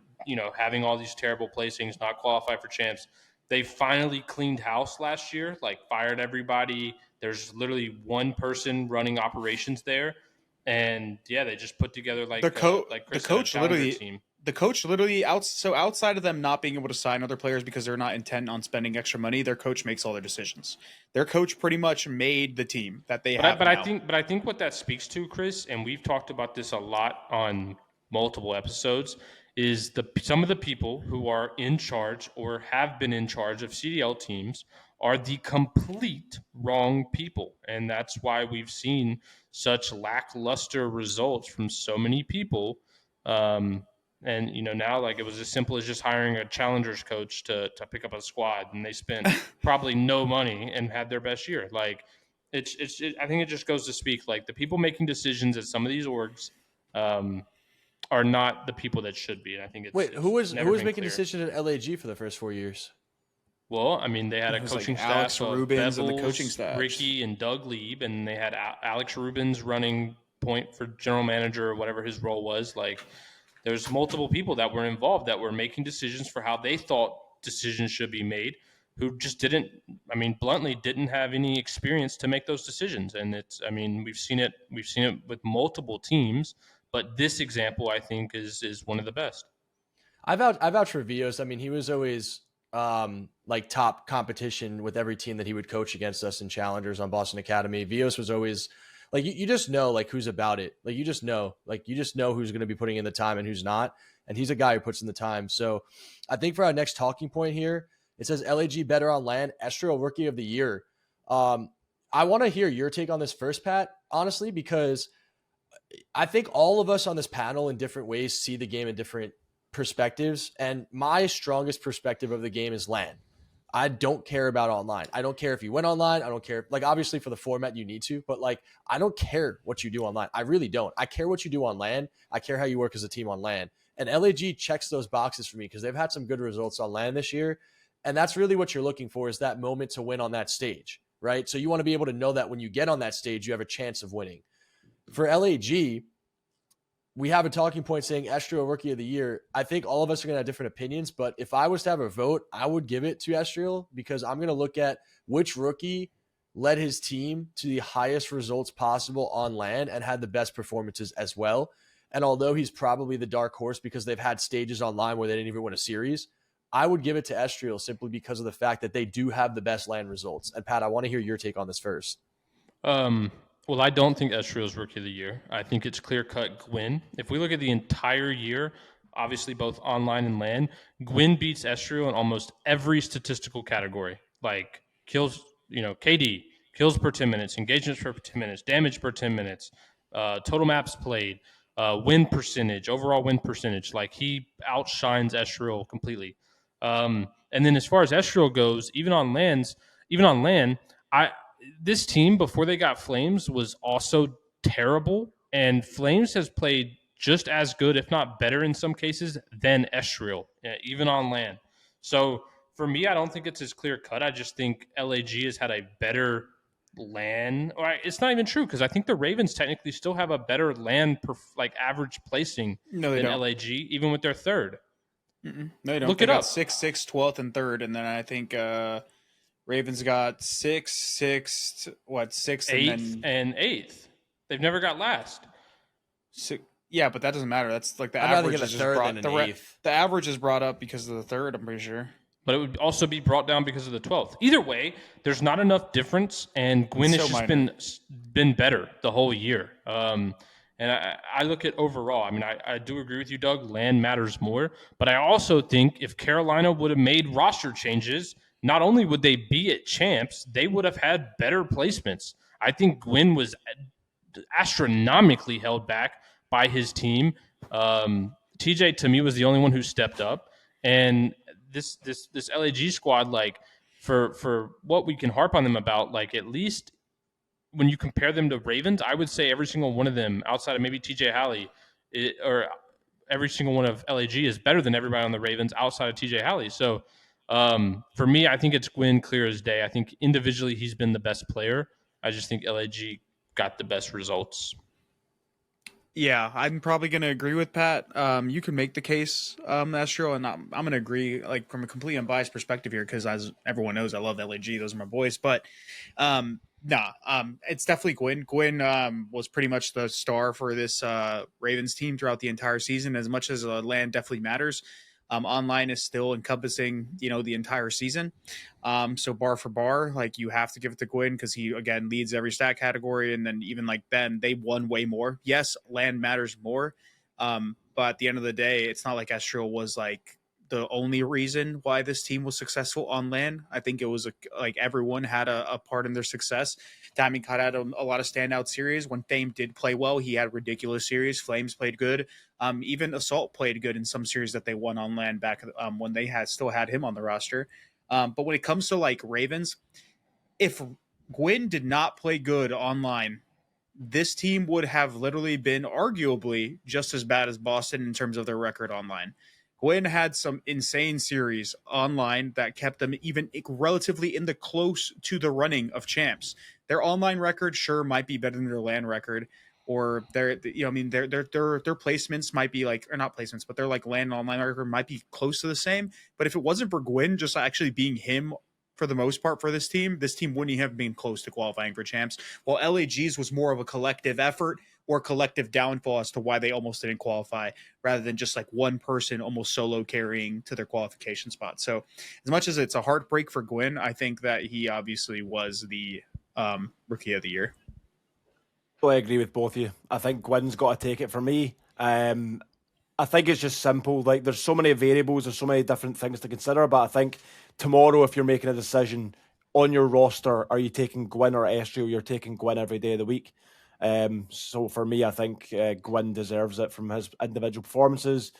having all these terrible placings, not qualified for champs. They finally cleaned house last year, like fired everybody. There's literally one person running operations there, and they just put together like the coach literally team. The coach literally outside of them not being able to sign other players because they're not intent on spending extra money, their coach makes all their decisions. Their coach pretty much made the team that they have. But I think what that speaks to, Chris, and we've talked about this a lot on multiple episodes, is some of the people who are in charge or have been in charge of CDL teams are the complete wrong people, and that's why we've seen such lackluster results from so many people. And, now like it was as simple as just hiring a challengers coach to pick up a squad, and they spent probably no money and had their best year. Like I think it just goes to speak like the people making decisions at some of these orgs are not the people that should be. And I think it's who was making decisions at LAG for the first 4 years? Well, I mean, they had a coaching staff, Alex Rubens and the coaching staff, Ricky and Doug Lieb, and they had Alex Rubens running point for general manager or whatever his role was. Like, there's multiple people that were involved that were making decisions for how they thought decisions should be made, who just bluntly didn't have any experience to make those decisions. And we've seen it with multiple teams, but this example I think is one of the best. I vouch for Vios. I mean, he was always like top competition with every team that he would coach against us in challengers on Boston Academy. Vios was always like, you just know like who's about it. Like you just know who's going to be putting in the time and who's not. And he's a guy who puts in the time. So I think for our next talking point here, it says LAG better on land, Estreal Rookie of the Year. I want to hear your take on this first, Pat, honestly, because I think all of us on this panel in different ways see the game in different perspectives. And my strongest perspective of the game is LAN. I don't care about online. I don't care if you went online. I don't care. Like, obviously for the format you need to, but like, I don't care what you do online. I really don't. I care what you do on LAN. I care how you work as a team on LAN. And LAG checks those boxes for me because they've had some good results on LAN this year. And that's really what you're looking for, is that moment to win on that stage, right? So you want to be able to know that when you get on that stage, you have a chance of winning. For LAG, we have a talking point saying Estreal Rookie of the Year. I think all of us are going to have different opinions, but if I was to have a vote, I would give it to Estreal because I'm going to look at which rookie led his team to the highest results possible on LAN and had the best performances as well. And although he's probably the dark horse because they've had stages online where they didn't even win a series, I would give it to Estreal simply because of the fact that they do have the best LAN results. And Pat, I want to hear your take on this first. Well, I don't think Estreal's Rookie of the Year. I think it's clear-cut Gwinn. If we look at the entire year, obviously both online and LAN, Gwinn beats Estreal in almost every statistical category. Like kills, KD, kills per 10 minutes, engagements per 10 minutes, damage per 10 minutes, total maps played, win percentage, overall win percentage. Like he outshines Estreal completely. And then as far as Estreal goes, even on LAN, this team before they got Flames was also terrible, and Flames has played just as good, if not better in some cases, than Estreal, even on LAN. So for me, I don't think it's as clear cut. I just think LAG has had a better LAN. Or it's not even true because I think the Ravens technically still have a better LAN average placing than LAG, even with their third. No, they don't. Look they it got up. 6th, 12th, and 3rd, and then I think Ravens got 6th, 6th, 8th, and 8th. They've never got last. Yeah, but that doesn't matter. That's like the I'd rather average get a is just third brought. than an eighth. The average is brought up because of the 3rd. I'm pretty sure. But it would also be brought down because of the 12th. Either way, there's not enough difference, and Gwinn has just been better the whole year. And I look at overall. I mean, I do agree with you, Doug. LAN matters more, but I also think if Carolina would have made roster changes, not only would they be at champs, they would have had better placements. I think Gwinn was astronomically held back by his team. TJ to me was the only one who stepped up, and this LAG squad, like for what we can harp on them about, like at least when you compare them to Ravens, I would say every single one of them outside of maybe TJ Halley or every single one of LAG is better than everybody on the Ravens outside of TJ Halley. So for me, I think it's Gwinn clear as day. I think individually he's been the best player. I just think LAG got the best results. Yeah, I'm probably going to agree with Pat. You can make the case, Estreal, and I'm going to agree, like from a completely unbiased perspective here, because as everyone knows, I love LAG. Those are my boys. But it's definitely Gwinn. Gwinn was pretty much the star for this Ravens team throughout the entire season. As much as LAN definitely matters, online is still encompassing, the entire season. So bar for bar, like you have to give it to Gwinn because he again leads every stat category, and then even like Ben, they won way more. Yes, LAN matters more, but at the end of the day, it's not like Estreal was like the only reason why this team was successful on LAN. I think it was like everyone had a part in their success. Diamond Cut had a lot of standout series. When Fame did play well, he had ridiculous series. Flames played good. Even Assault played good in some series that they won on LAN back when they still had him on the roster. But when it comes to like Ravens, if Gwinn did not play good online, this team would have literally been arguably just as bad as Boston in terms of their record online. Gwinn had some insane series online that kept them even relatively in the close to the running of champs. Their online record sure might be better than their LAN record, or their placements might be like, or not placements, but their like LAN and online record might be close to the same. But if it wasn't for Gwinn just actually being him for the most part for this team wouldn't have been close to qualifying for champs. While LAG's was more of a collective effort or collective downfall as to why they almost didn't qualify, rather than just like one person almost solo carrying to their qualification spot. So as much as it's a heartbreak for Gwinn, I think that he obviously was the Rookie of the Year. Well, I agree with both of you. I think Gwynn's got to take it for me. I think it's just simple. Like, there's so many variables, there's so many different things to consider, but I think tomorrow, if you're making a decision on your roster, are you taking Gwinn or Estreal? You're taking Gwinn every day of the week. So for me, I think Gwinn deserves it from his individual performances.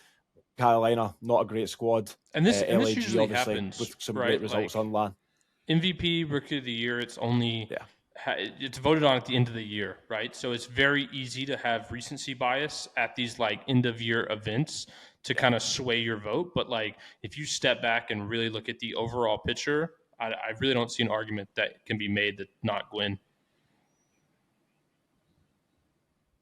Carolina, not a great squad. And this LAG, usually happens with some right? great results on LAN. MVP, Rookie of the Year, it's only it's voted on at the end of the year, right? So it's very easy to have recency bias at these like end of year events to kind of sway your vote. But like if you step back and really look at the overall picture, I really don't see an argument that can be made that not Gwinn.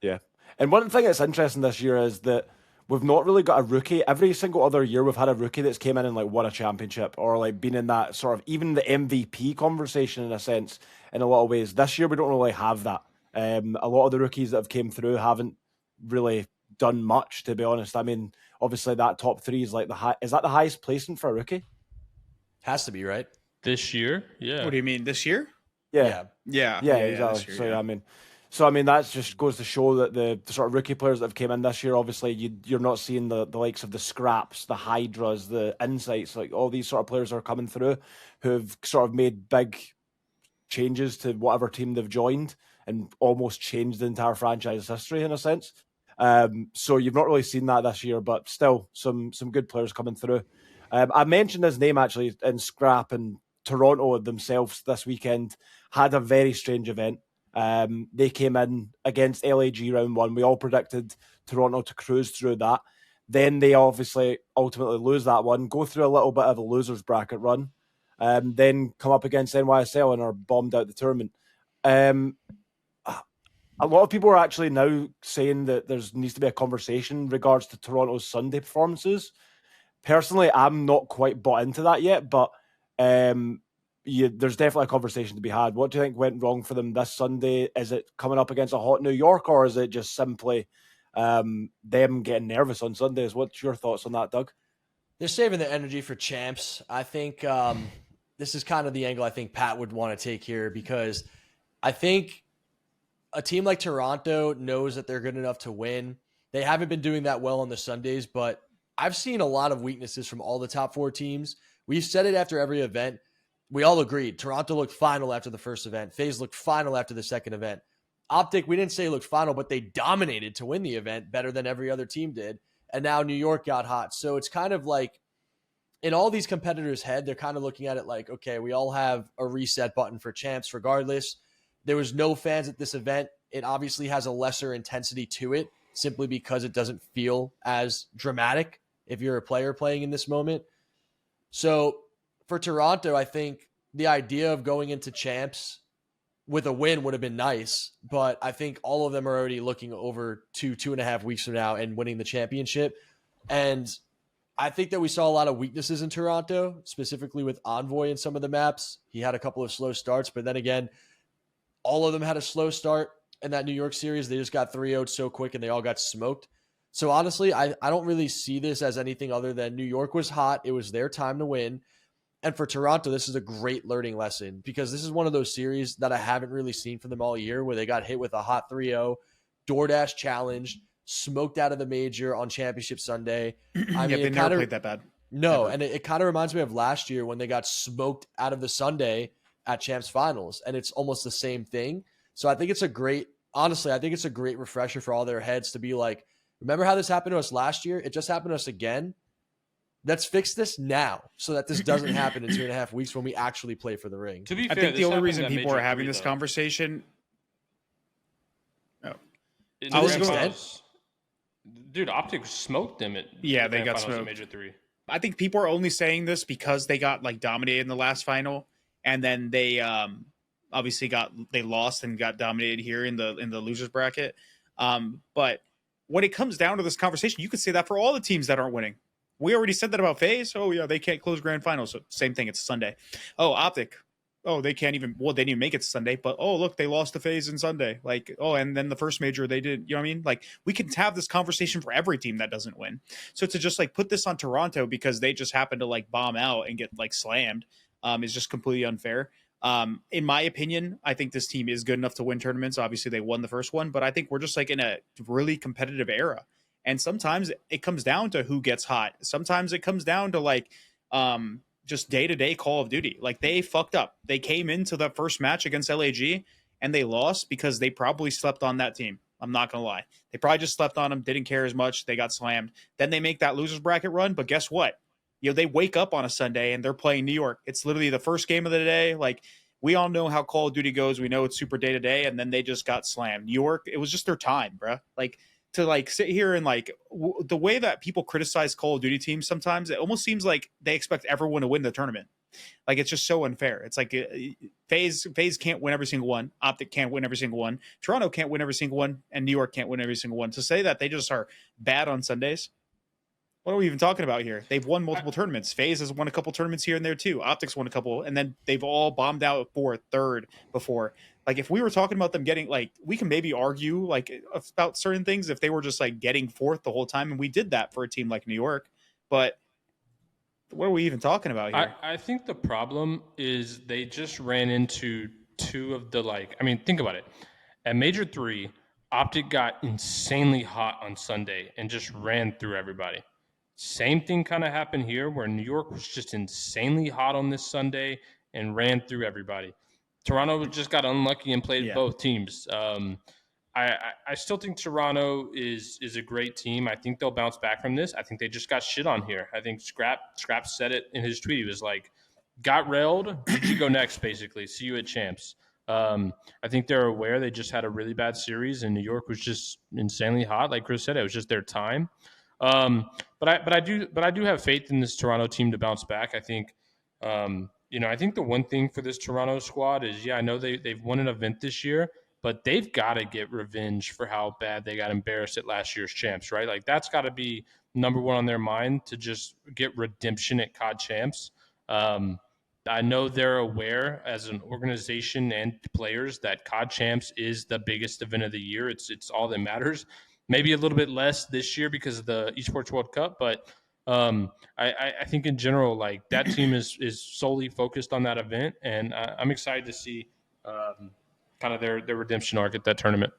Yeah. And one thing that's interesting this year is that we've not really got a rookie. Every single other year we've had a rookie that's came in and like won a championship or like been in that sort of even the MVP conversation in a sense in a lot of ways. This year we don't really have that. A lot of the rookies that have came through haven't really done much, to be honest. I mean, obviously that top 3 is like is that the highest placement for a rookie? Has to be, right? This year, yeah. What do you mean, this year? Yeah, This exactly. year, So I mean, that just goes to show that the sort of rookie players that have came in this year, obviously you're not seeing the likes of the Scraps, the HyDras, the Insights, like all these sort of players are coming through who've sort of made big changes to whatever team they've joined and almost changed the entire franchise history in a sense. So you've not really seen that this year, but still some good players coming through. I mentioned his name actually in Scrap, and Toronto themselves this weekend had a very strange event. They came in against LAG round 1. We all predicted Toronto to cruise through that. Then they obviously ultimately lose that one, go through a little bit of a loser's bracket run, then come up against NYSL and are bombed out the tournament. A lot of people are actually now saying that there needs to be a conversation in regards to Toronto's Sunday performances. Personally, I'm not quite bought into that yet, but there's definitely a conversation to be had. What do you think went wrong for them this Sunday? Is it coming up against a hot New York, or is it just simply them getting nervous on Sundays? What's your thoughts on that, Doug? They're saving the energy for champs. I think this is kind of the angle I think Pat would want to take here, because I think a team like Toronto knows that they're good enough to win. They haven't been doing that well on the Sundays, but I've seen a lot of weaknesses from all the top 4 teams. We've said it after every event. We all agreed. Toronto looked final after the first event. FaZe looked final after the second event. OpTic, we didn't say looked final, but they dominated to win the event better than every other team did. And now New York got hot. So it's kind of like in all these competitors' head, they're kind of looking at it like, okay, we all have a reset button for champs regardless. There was no fans at this event. It obviously has a lesser intensity to it simply because it doesn't feel as dramatic if you're a player playing in this moment. So for Toronto, I think the idea of going into champs with a win would have been nice, but I think all of them are already looking over 2.5 weeks from now and winning the championship. And I think that we saw a lot of weaknesses in Toronto, specifically with Envoy in some of the maps. He had a couple of slow starts, but then again, all of them had a slow start in that New York series. They just got 3-0'd so quick and they all got smoked. So honestly, I don't really see this as anything other than New York was hot. It was their time to win. And for Toronto, this is a great learning lesson, because this is one of those series that I haven't really seen from them all year, where they got hit with a hot 3-0, DoorDash challenge, smoked out of the major on Championship Sunday. I mean, they never played that bad. No, Never. and it kind of reminds me of last year when they got smoked out of the Sunday at Champs Finals, and it's almost the same thing. So I think it's a great refresher for all their heads to be like, remember how this happened to us last year? It just happened to us again. Let's fix this now so that this doesn't happen in 2.5 weeks when we actually play for the ring. To be I fair, think the only reason people are having this conversation. I was going dude, OpTic smoked them at they got finals smoked. in Major 3. I think people are only saying this because they got like dominated in the last final, and then they obviously they lost and got dominated here in the losers bracket. But when it comes down to this conversation, you could say that for all the teams that aren't winning. We already said that about FaZe. Oh yeah, they can't close grand finals. So same thing. It's Sunday. Oh, OpTic. Oh, they can't even. Well, they didn't even make it to Sunday. But oh, look, they lost to FaZe in Sunday. Like, oh, and then the first major they did. You know what I mean? Like, we can have this conversation for every team that doesn't win. So to just like put this on Toronto because they just happen to like bomb out and get like slammed is just completely unfair. In my opinion, I think this team is good enough to win tournaments. Obviously, they won the first one, but I think we're just like in a really competitive era. And sometimes it comes down to who gets hot. Sometimes it comes down to like just day-to-day Call of Duty. Like, they fucked up. They came into the first match against LAG and they lost because they probably slept on that team. I'm not going to lie. They probably just slept on them, didn't care as much. They got slammed. Then they make that losers bracket run. But guess what? They wake up on a Sunday and they're playing New York. It's literally the first game of the day. Like, we all know how Call of Duty goes. We know it's super day-to-day. And then they just got slammed. New York, it was just their time, bro. Like, to like sit here and like the way that people criticize Call of Duty teams sometimes, it almost seems like they expect everyone to win the tournament. Like, it's just so unfair. It's like FaZe can't win every single one. OpTic can't win every single one. Toronto can't win every single one. And New York can't win every single one. To say that they just are bad on Sundays, what are we even talking about here? They've won multiple tournaments. FaZe has won a couple tournaments here and there too. OpTic's won a couple, and then they've all bombed out for third before. Like if we were talking about them getting like, we can maybe argue like about certain things if they were just like getting fourth the whole time, and we did that for a team like New York. But what are we even talking about here? I think the problem is they just ran into two of the think about it. At Major 3, OpTic got insanely hot on Sunday and just ran through everybody. Same thing kind of happened here where New York was just insanely hot on this Sunday and ran through everybody. Toronto just got unlucky and played both teams. I still think Toronto is a great team. I think they'll bounce back from this. I think they just got shit on here. I think Scrap said it in his tweet. He was like, got railed. You go next, basically. See you at Champs. I think they're aware they just had a really bad series, and New York was just insanely hot. Like Chris said, it was just their time. But I do have faith in this Toronto team to bounce back. I think I think the one thing for this Toronto squad is, I know they've won an event this year, but they've got to get revenge for how bad they got embarrassed at last year's Champs, right? Like that's got to be number one on their mind, to just get redemption at COD Champs. I know they're aware as an organization and players that COD Champs is the biggest event of the year. It's all that matters. Maybe a little bit less this year because of the Esports World Cup, but I think in general, like that team is solely focused on that event, and I'm excited to see kind of their redemption arc at that tournament.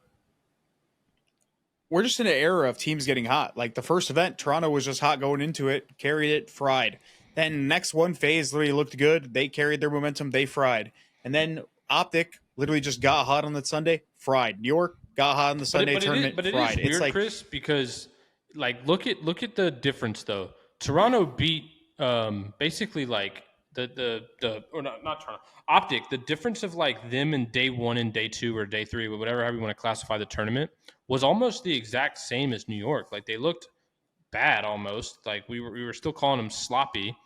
We're just in an era of teams getting hot. Like the first event, Toronto was just hot going into it, carried it, fried. Then next one, FaZe literally looked good. They carried their momentum, they fried. And then OpTic literally just got hot on that Sunday, fried. New York got hot on the Sunday tournament, but it fried. Is weird, it's like, Chris, because like look at the difference though. Toronto beat basically like the or not Toronto, OpTic. The difference of like them in day 1 and day 2 or day 3, whatever how you want to classify the tournament, was almost the exact same as New York. Like they looked bad almost. Like we were still calling them sloppy.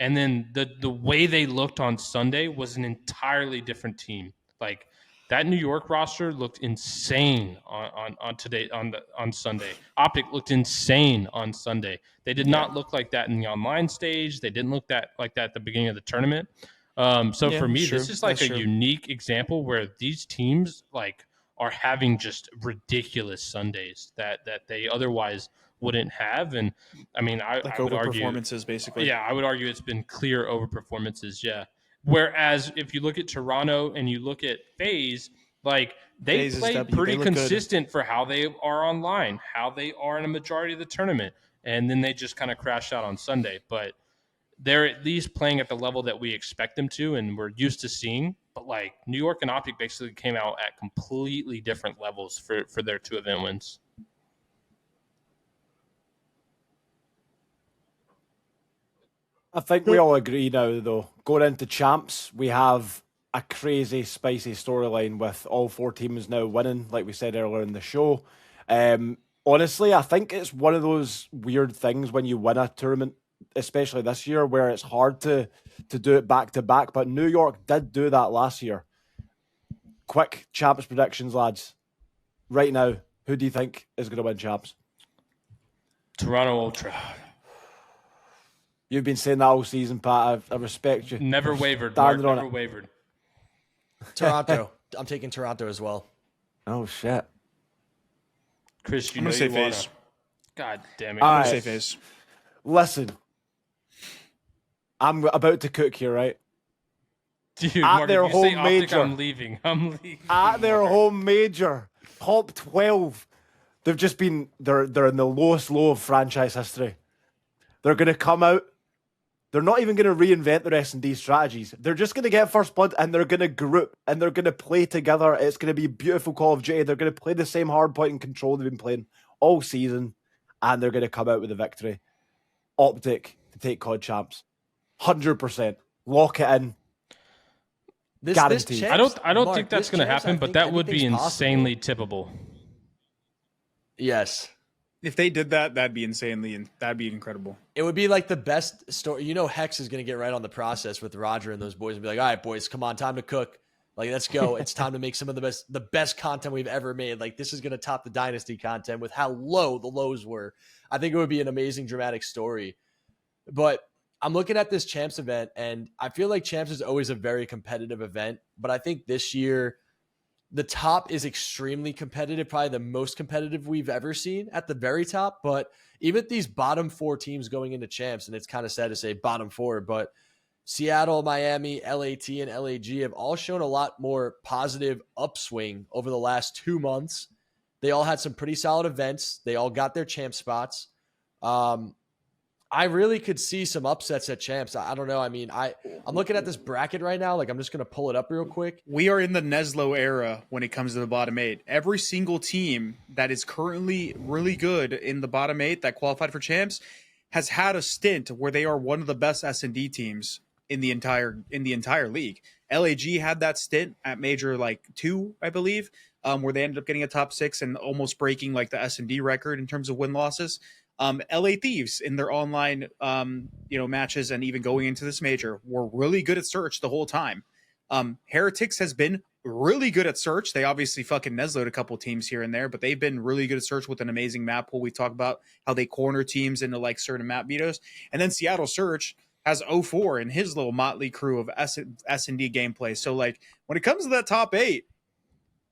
And then the way they looked on Sunday was an entirely different team. Like that New York roster looked insane on Sunday. OpTic looked insane on Sunday. They did not look like that in the online stage. They didn't look like that at the beginning of the tournament. For me, this is like a unique example where these teams like are having just ridiculous Sundays that they otherwise wouldn't have. And I mean, I would argue performances basically. Yeah, I would argue it's been clear over performances. Yeah. Whereas if you look at Toronto and you look at FaZe, like they played pretty consistent for how they are online, how they are in a majority of the tournament, and then they just kind of crashed out on Sunday. But they're at least playing at the level that we expect them to, and we're used to seeing. But like New York and OpTic basically came out at completely different levels for their 2 event wins. I think we all agree now, though. Going into Champs, we have a crazy, spicy storyline with all 4 teams now winning, like we said earlier in the show. Honestly, I think it's one of those weird things when you win a tournament, especially this year, where it's hard to do it back-to-back, but New York did do that last year. Quick Champs predictions, lads. Right now, who do you think is going to win Champs? Toronto Ultra. You've been saying that all season, Pat. I respect you. Never wavered. Never wavered. Toronto. I'm taking Toronto as well. Oh, shit. Chris, I'm going to say FaZe. God damn it. I'm going to say FaZe. Listen. I'm about to cook here, right? Dude, at Mark, their if you say home OpTic, major. I'm leaving. At their home major. Top 12. They've just been... They're in the lowest low of franchise history. They're going to come out. They're not even going to reinvent their S&D strategies. They're just going to get first blood and they're going to group and they're going to play together. It's going to be a beautiful Call of Duty. They're going to play the same hardpoint and control they've been playing all season, and they're going to come out with a victory. OpTic to take COD Champs. 100%. Lock it in. Guaranteed. Champs, I don't Mark, think that's going to happen, but that would be insanely tippable. Yes. If they did that, that'd be incredible. It would be like the best story. You know, Hex is going to get right on the process with Roger and those boys and be like, all right, boys, come on, time to cook. Like, let's go. It's time to make some of the best content we've ever made. Like, this is going to top the Dynasty content with how low the lows were. I think it would be an amazing, dramatic story. But I'm looking at this Champs event, and I feel like Champs is always a very competitive event. But I think this year, the top is extremely competitive, probably the most competitive we've ever seen at the very top. But even these bottom 4 teams going into champs, and it's kind of sad to say bottom 4, but Seattle, Miami, LAT, and LAG have all shown a lot more positive upswing over the last 2 months. They all had some pretty solid events. They all got their champ spots. I really could see some upsets at champs. I don't know. I mean, I'm looking at this bracket right now. Like, I'm just going to pull it up real quick. We are in the NYSL era when it comes to the bottom 8. Every single team that is currently really good in the bottom 8 that qualified for champs has had a stint where they are one of the best S&D teams in the entire league. LAG had that stint at Major 2, I believe, where they ended up getting a top 6 and almost breaking the S&D record in terms of win losses. LA Thieves in their online matches and even going into this major were really good at search the whole time. Heretics has been really good at search. They obviously fucking Neslo'd a couple teams here and there, but they've been really good at search with an amazing map pool. We talk about how they corner teams into certain map vetoes. And then Seattle Search has 0-4 in his little motley crew of S&D gameplay. So when it comes to that top 8,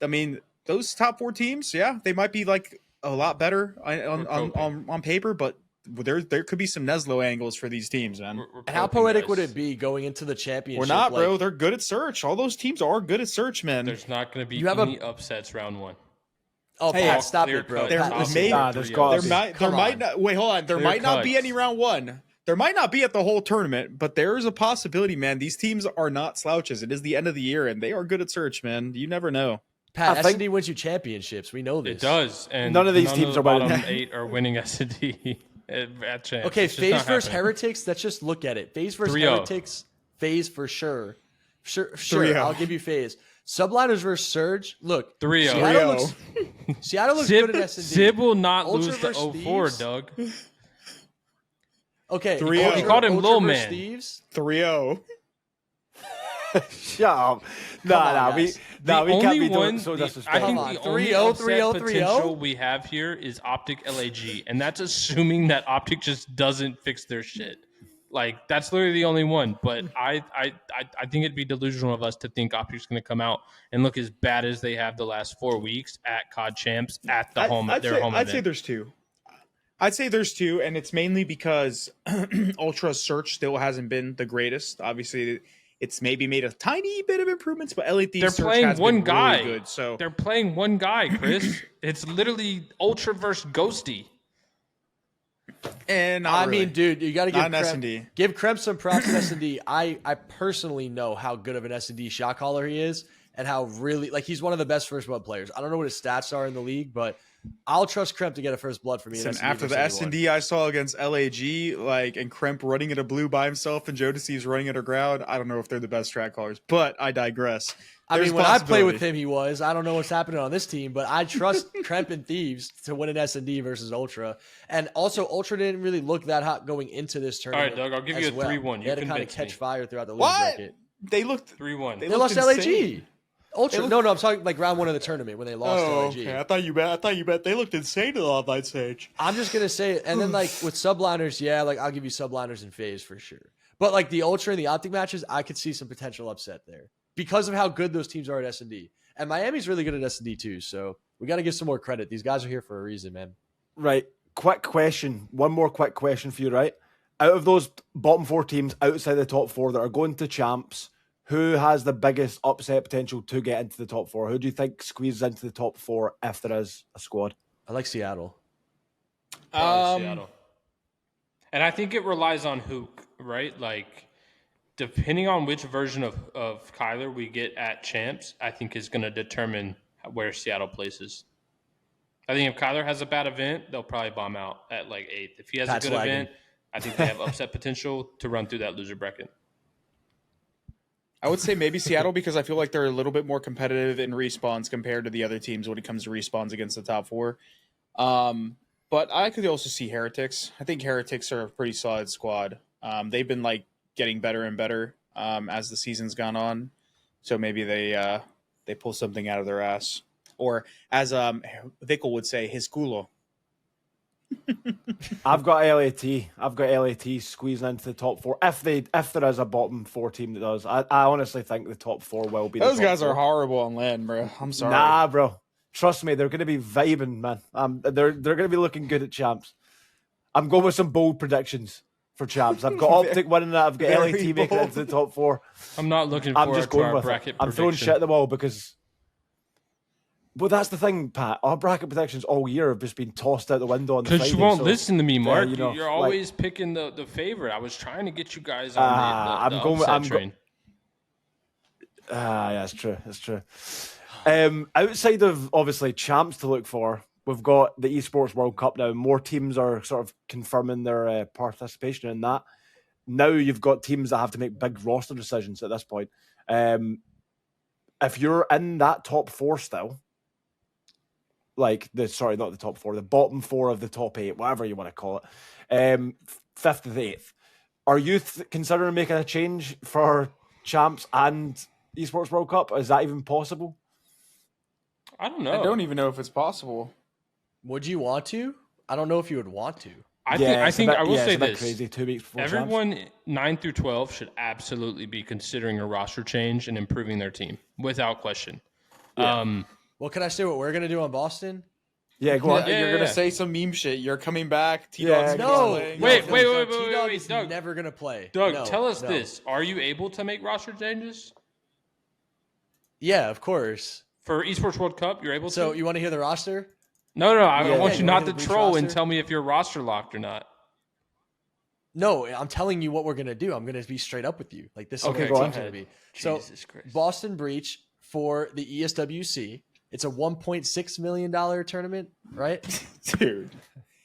I mean, those top 4 teams, yeah, they might be a lot better on paper, but there could be some Neslo angles for these teams, man. And how poetic would it be going into the championship? We're not, bro. They're good at search. All those teams are good at search, man. There's not going to be any upsets round 1. Oh, hey, Pat, stop it, bro. There might not. Wait, hold on. There might not be any round 1. There might not be at the whole tournament, but there is a possibility, man. These teams are not slouches. It is the end of the year, and they are good at search, man. You never know. Pat, S&D wins you championships. We know this. It does, and none of these teams are bottom 8 are winning S&D at champs. Okay, FaZe versus Heretics. Let's just look at it. FaZe versus 3-0. Heretics. FaZe for sure. Sure. I'll give you FaZe. Subliners versus Surge. Look, 3-0. Seattle looks good at S&D. Sib will not Ultra lose to versus 0-4, Thieves. Doug. Okay, 3-0. He called him Ultra Lil versus Man. Thieves. 3-0. Shut up. We can't be doing so disrespectful. I think on, the only 3-0, upset 3-0, potential we have here is OpTic LAG, and that's assuming that OpTic just doesn't fix their shit. That's literally the only one. But I think it'd be delusional of us to think OpTic's going to come out and look as bad as they have the last 4 weeks at COD Champs at the home event. I'd say there's 2. I'd say there's 2, and it's mainly because Ultra Search still hasn't been the greatest. Obviously, it's maybe made a tiny bit of improvements, but LA Thieves they're playing one guy. Really good, so they're playing one guy, Chris. It's literally Ultra versus Ghosty. And I mean, dude, you got to give Kremp some props at S&D. I personally know how good of an S&D shot caller he is, and how really he's one of the best first blood players. I don't know what his stats are in the league, but I'll trust Kremp to get a first blood for me. After the S&D I saw against LAG, and Kremp running at a blue by himself and Jodeci's running at a ground, I don't know if they're the best track callers, but I digress. I mean, when I play with him, he was. I don't know what's happening on this team, but I trust Kremp and Thieves to win an S&D versus Ultra. And also, Ultra didn't really look that hot going into this tournament. All right, Doug, I'll give you a 3-1. They had to kind of catch fire throughout the league what? bracket. They looked 3-1. They lost to LAG. Ultra. No, I'm talking round 1 of the tournament when they lost to LAG. Okay. I thought you bet they looked insane to the online stage. I'm just gonna say it, and then with Subliners, yeah, I'll give you Subliners and FaZe for sure. But the Ultra and the OpTic matches, I could see some potential upset there because of how good those teams are at S&D. And Miami's really good at S&D too, so we got to give some more credit. These guys are here for a reason, man. Right. Quick question. One more quick question for you, right? Out of those bottom 4 teams outside the top 4 that are going to champs, who has the biggest upset potential to get into the top 4? Who do you think squeezes into the top 4 if there is a squad? I like Seattle. Seattle. And I think it relies on Hook, right? Depending on which version of Kyler we get at champs, I think is going to determine where Seattle places. I think if Kyler has a bad event, they'll probably bomb out at 8th. If he has a good event, I think they have upset potential to run through that loser bracket. I would say maybe Seattle because I feel like they're a little bit more competitive in respawns compared to the other teams when it comes to respawns against the top 4. But I could also see Heretics. I think Heretics are a pretty solid squad. They've been getting better and better as the season's gone on. So maybe they pull something out of their ass. Or as Vickle would say, his culo. I've got LAT. I've got LAT squeezing into the top 4. If there is a bottom 4 team that does, I honestly think the top 4 will be. Those the top guys 4. are horrible on land, bro. I'm sorry. Nah, bro. Trust me, they're going to be vibing, man. They're going to be looking good at champs. I'm going with some bold predictions for champs. I've got OpTic winning that. I've got Very LAT making it into the top 4. I'm not looking I'm forward just to going our with bracket it. I'm throwing prediction. shit at the wall because. But that's the thing, Pat. Our bracket predictions all year have just been tossed out the window on the Because Friday. you won't so, listen to me, Mark. you know, You're like- always picking the favorite. I was trying to get you guys on the I'm going- upset I'm go- train. Yeah, that's true. That's true. Outside of obviously champs to look for, we've got the Esports World Cup now. More teams are sort of confirming their participation in that. Now you've got teams that have to make big roster decisions at this point. If you're in that top 4 still, like not the top 4, the bottom 4 of the top 8, whatever you want to call it, 5th to the 8th, are you considering making a change for champs and Esports World Cup? Is that even possible? I don't know. I don't even know if it's possible. Would you want to? I don't know if you would want to. I think I will say it's a bit this. crazy 2 weeks before champs. Everyone 9 through 12 should absolutely be considering a roster change and improving their team without question. Yeah. Well, can I say what we're going to do on Boston? Yeah, go on. Yeah, You're gonna yeah. say some meme shit. You're coming back. Yeah, T-Dog's No. playing. Wait, no, wait, no, wait, wait, T-Dog wait, is Doug. never going to play. Doug, No, tell us no. this. Are you able to make roster changes? Yeah, of course. For Esports World Cup, you're able to? So you want to hear the roster? No. I Yeah, want yeah, you you not wanna to hear the troll and roster? tell me if you're roster locked or not. No, I'm telling you what we're going to do. I'm going to be straight up with you. Like, this is Okay, what go our team's ahead. going to be. So, Jesus Christ. Boston Breach for the ESWC. It's a $1.6 million tournament, right? Dude.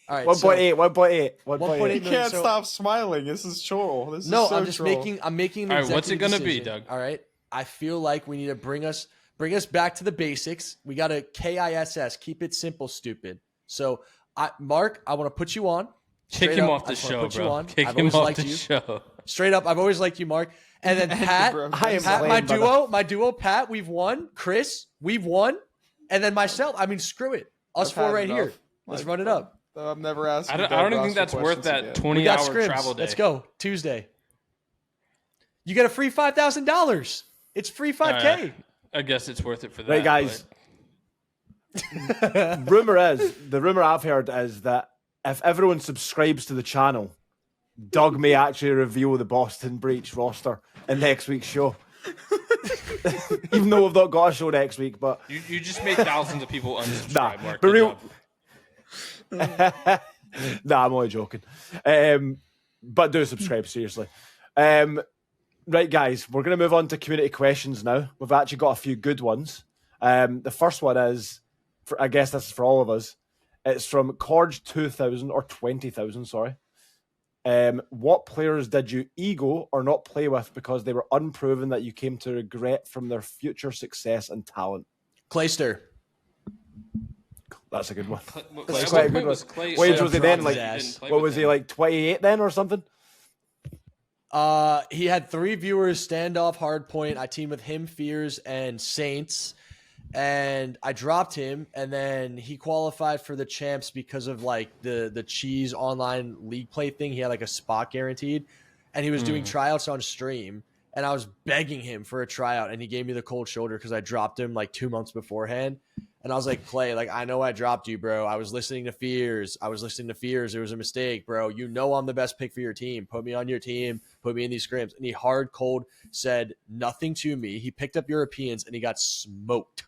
All right. 1.8, 1.8, 1.8 1.8. You can't So- stop smiling. This is troll. This No, is so I'm just troll. making an All right, what's it executive gonna be, decision, Doug? All right. I feel like we need to bring us back to the basics. We got to KISS, keep it simple, stupid. So, Mark, I want to put you on. Kick Straight him up, off I the just wanna show, put you bro. on. Kick I've him always off liked the you. show. Straight up, I've always liked you, Mark. And then Pat, Bro. I am Pat, lame, my duo, Pat, we've won. Chris, we've won. And then myself, I mean, screw it. Us I've four had right here. enough. Let's Like, run it up. I'm never asking. I don't even think that's worth that 20-hour travel day. Let's go. Tuesday. You get a free $5,000. It's free 5K. I guess it's worth it for that. Right, guys. The rumor I've heard is that if everyone subscribes to the channel, Doug may actually reveal the Boston Breach roster in next week's show. Even though we've not got a show next week, but You just made thousands of people unsubscribe, Nah, Mark. but Good real- job. nah, I'm only joking. But do subscribe, seriously. Right, guys, we're going to move on to community questions now. We've actually got a few good ones. The first one is, I guess this is for all of us. It's from Corge 2000 or 20,000, sorry. What players did you ego or not play with because they were unproven that you came to regret from their future success and talent? Clayster. That's a good one. What That's point quite a good was one. Clay Wait, so was he drunk then that like, you didn't play what with was he him? like 28 then or something? He had 3 viewers, Standoff, Hardpoint. I teamed with him, Fears, and Saints. And I dropped him, and then he qualified for the champs because of like the Cheese online league play thing. He had like a spot guaranteed, and he was doing tryouts on stream. And I was begging him for a tryout, and he gave me the cold shoulder because I dropped him like 2 months beforehand. And I was like, Clay, like, I know I dropped you, bro. I was listening to Fears. It was a mistake, bro. You know I'm the best pick for your team. Put me on your team. Put me in these scrims. And he hard cold said nothing to me. He picked up Europeans, and he got smoked.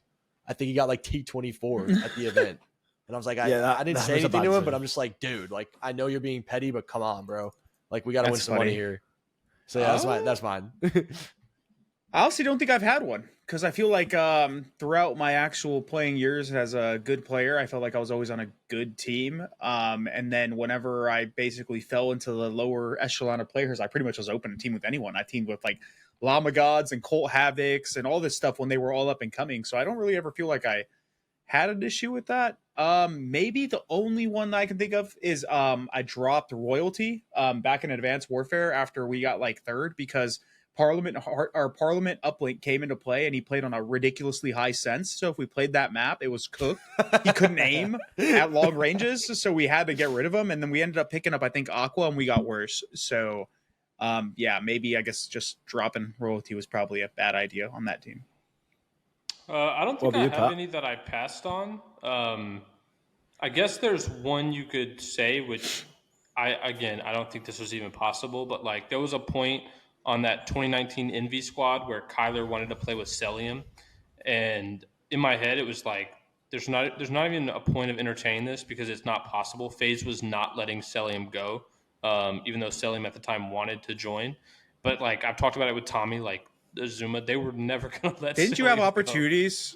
I think he got like T24 at the event. And I was like, I didn't say was a anything bad to him, decision. but I'm just like, dude, like, I know you're being petty, but come on, bro. Like, we got to win That's some money funny. here. So yeah, that's mine. I honestly don't think I've had one because I feel like throughout my actual playing years as a good player, I felt like I was always on a good team. And then whenever I basically fell into the lower echelon of players, I pretty much was open to team with anyone. I teamed with like Llama Gods and Colt Havocs and all this stuff when they were all up and coming. So I don't really ever feel like I had an issue with that. Maybe the only one that I can think of is I dropped Royalty back in Advanced Warfare after we got like 3rd because our Parliament uplink came into play, and he played on a ridiculously high sense. So if we played that map, it was cooked. He couldn't aim at long ranges, so we had to get rid of him. And then we ended up picking up, I think, Aqua, and we got worse. So, yeah, maybe I guess just dropping royalty was probably a bad idea on that team. I don't think I have any that I passed on. I guess there's one you could say, which I don't think this was even possible, but like there was a point on that 2019 Envy squad where Kyler wanted to play with Cellium, and in my head it was like there's not even a point of entertaining this because it's not possible. FaZe was not letting Cellium go, even though Cellium at the time wanted to join. But like I've talked about it with Tommy, like Zuma, they were never going to let. Didn't you have opportunities?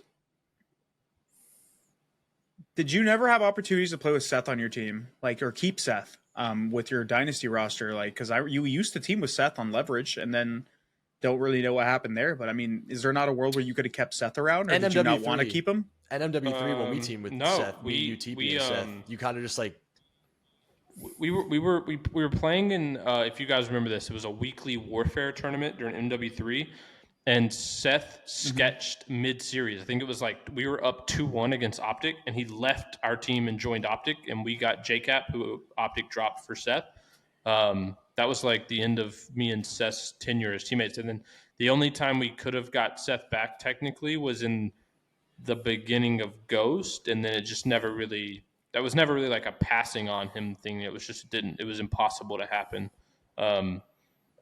Did you never have opportunities to play with Seth on your team, like or keep Seth? With your dynasty roster, like because you used to team with Seth on leverage, and then don't really know what happened there. But I mean, is there not a world where you could have kept Seth around, or did you not want to keep him? NMW3 when we teamed with Seth, we Seth, you kind of just like we were playing in. If you guys remember this, it was a weekly warfare tournament during MW3. And Seth sketched mid-series. I think it was like we were up 2-1 against OpTic, and he left our team and joined OpTic, and we got JCap, who OpTic dropped for Seth. That was like the end of me and Seth's tenure as teammates. And then the only time we could have got Seth back technically was in the beginning of Ghost, and then it just never really – that was never really like a passing on him thing. It was just – it was impossible to happen.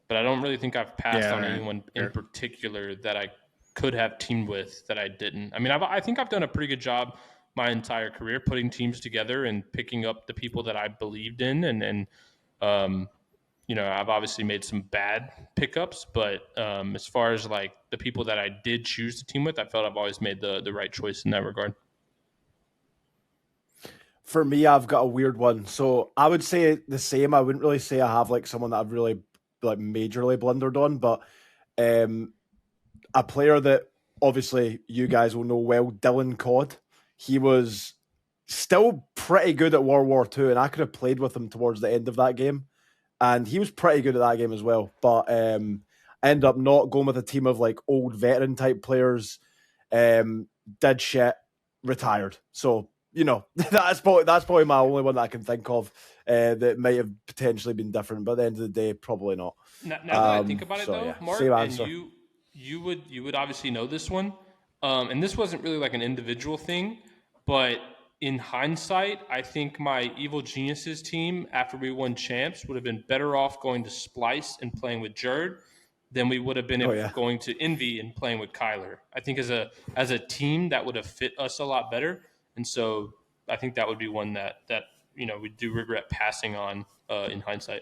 But I don't really think I've passed on anyone in particular that I could have teamed with that I didn't. I mean, I think I've done a pretty good job my entire career putting teams together and picking up the people that I believed in. And you know, I've obviously made some bad pickups, but as far as like the people that I did choose to team with, I felt I've always made the right choice in that regard. For me, I've got a weird one. So I would say the same. I wouldn't really say I have like someone that I've really like majorly blundered on, but a player that obviously you guys will know well, Dylan COD. He was still pretty good at World War II, and I could have played with him towards the end of that game, and he was pretty good at that game as well. But I ended up not going with a team of like old veteran type players. Did shit, retired. So you know that's probably my only one that I can think of that might have potentially been different, but at the end of the day, probably not. Now that I think about it, though, yeah, Mark, and you would obviously know this one, and this wasn't really like an individual thing, but in hindsight, I think my Evil Geniuses team after we won champs would have been better off going to Splice and playing with Jerd than we would have been going to Envy and playing with Kyler. I think as a team that would have fit us a lot better, and so I think that would be one that you know, we do regret passing on in hindsight.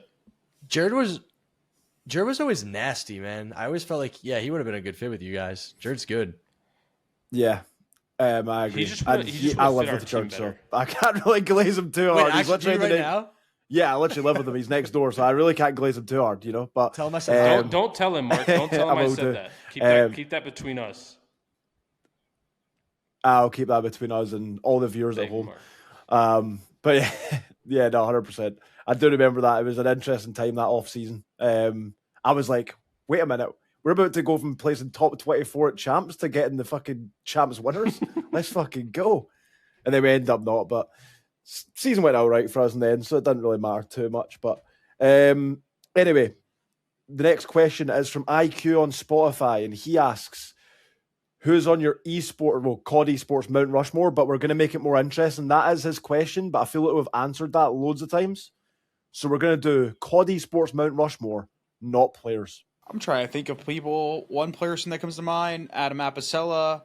Jerd was always nasty, man. I always felt like, he would have been a good fit with you guys. Jerd's good. Yeah, I agree. I live with Jerd, so I can't really glaze him too hard. He's literally right now? Yeah, I literally live with him. He's next door, so I really can't glaze him too hard, you know. But tell him I said don't tell him, Mark. Don't tell him I said that. Keep that between us. I'll keep that between us and all the viewers at home. But yeah, no, 100%. I do remember that. It was an interesting time, that off season. I was like, wait a minute, we're about to go from placing top 24 at champs to getting the fucking champs winners. Let's fucking go. And then we ended up not, but season went all right for us in the end, so it didn't really matter too much. But anyway, the next question is from IQ on Spotify, and he asks, who's on your COD Esports Mt Rushmore, but we're going to make it more interesting. That is his question, but I feel like we've answered that loads of times. So we're going to do COD Esports Mt Rushmore, not players. I'm trying to think of people. One person that comes to mind, Adam Apicella.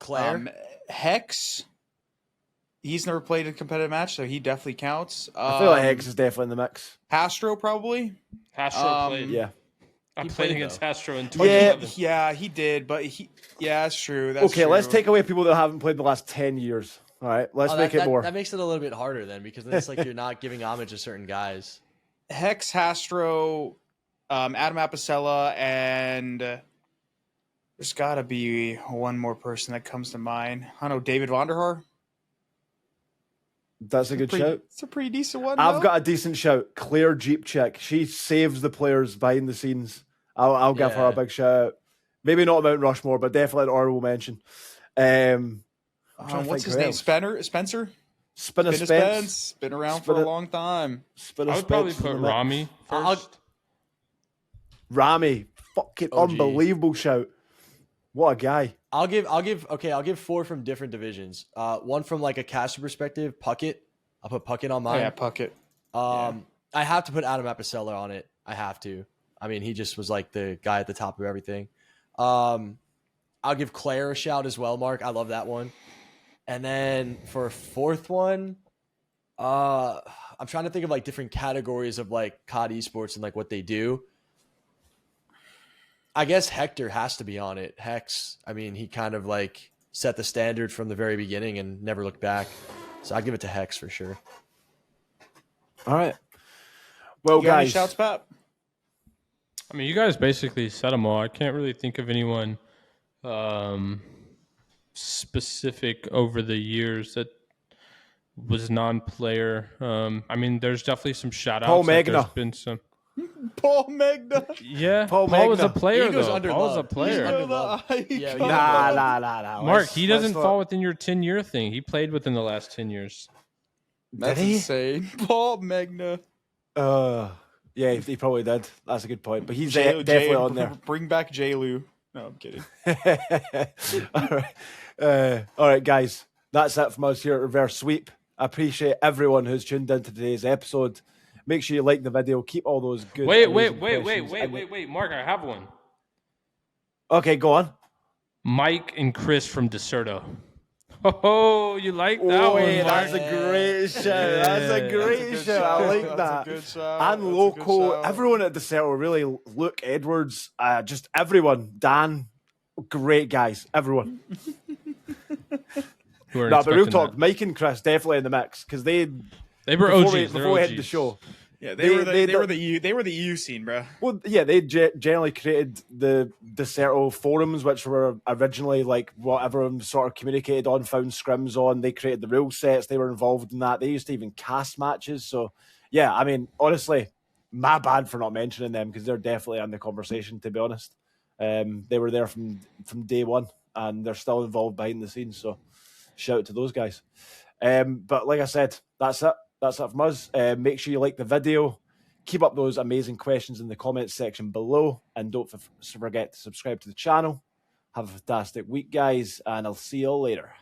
Claire. Hex. He's never played a competitive match, so he definitely counts. I feel like Hex is definitely in the mix. Hastro, probably. Hastro played. Yeah. I played against Hastro in 2011. Yeah, he did, but that's true. Okay, let's take away people that haven't played the last 10 years. All right, let's make it more. That makes it a little bit harder then, because then it's like you're not giving homage to certain guys. Hex, Hastro, Adam Apicella, and there's got to be one more person that comes to mind. I don't know, David Vonderhaar? That's a good shout. It's a pretty decent one. I've got a decent shout. Claire Jeep Chick. She saves the players behind the scenes. I'll give her a big shout out. Maybe not Mount Rushmore, but definitely an honorable mention. What's his name? Spencer? Spence. Been around for a long time. I would probably put Rami first. Rami, fucking unbelievable shout. What a guy. I'll give 4 from different divisions. One from like a caster perspective, Puckett. I'll put Puckett on mine. Yeah, Puckett. I have to put Adam Apicella on it. I have to. I mean, he just was like the guy at the top of everything. I'll give Claire a shout as well, Mark. I love that one. And then for a 4th one, I'm trying to think of like different categories of like COD Esports and like what they do. I guess Hector has to be on it. Hex, I mean, he kind of like set the standard from the very beginning and never looked back. So I give it to Hex for sure. All right. Well, you got any guys, shouts, Pat? I mean, you guys basically said them all. I can't really think of anyone specific over the years that was non-player. I mean, there's definitely some shout-outs. Paul Magna. There's been some. Paul Magna. Yeah, Paul was a Magna. player, though. Paul was a player. Nah. Mark, he doesn't fall within your 10-year thing. He played within the last 10 years. That's insane. Paul Magna. Yeah, he probably did. That's a good point. But he's definitely on there. Bring back J-Lu. No, I'm kidding. All right, guys. That's it from us here at Reverse Sweep. I appreciate everyone who's tuned into today's episode. Make sure you like the video. Keep all those good. Wait, Mark, I have one. Okay, go on. Mike and Chris from Deserto. Oh, you like that one, Mark? That's a great shout. That's a great shout. I like that. Good shout. And Loco, everyone at Deserto, really, Luke Edwards, just everyone. Dan, great guys. Everyone. No, but real talk, Mike and Chris definitely in the mix because they were OGs before we hit the show. Yeah, they were the EU scene, bro. Well, yeah, they generally created the Deserto forums, which were originally like what everyone sort of communicated on, found scrims on. They created the rule sets. They were involved in that. They used to even cast matches. So, yeah, I mean, honestly, my bad for not mentioning them because they're definitely in the conversation, to be honest. They were there from day one, and they're still involved behind the scenes. So, shout out to those guys. But like I said, that's it. That's it from us. Make sure you like the video. Keep up those amazing questions in the comments section below. And don't forget to subscribe to the channel. Have a fantastic week, guys. And I'll see you all later.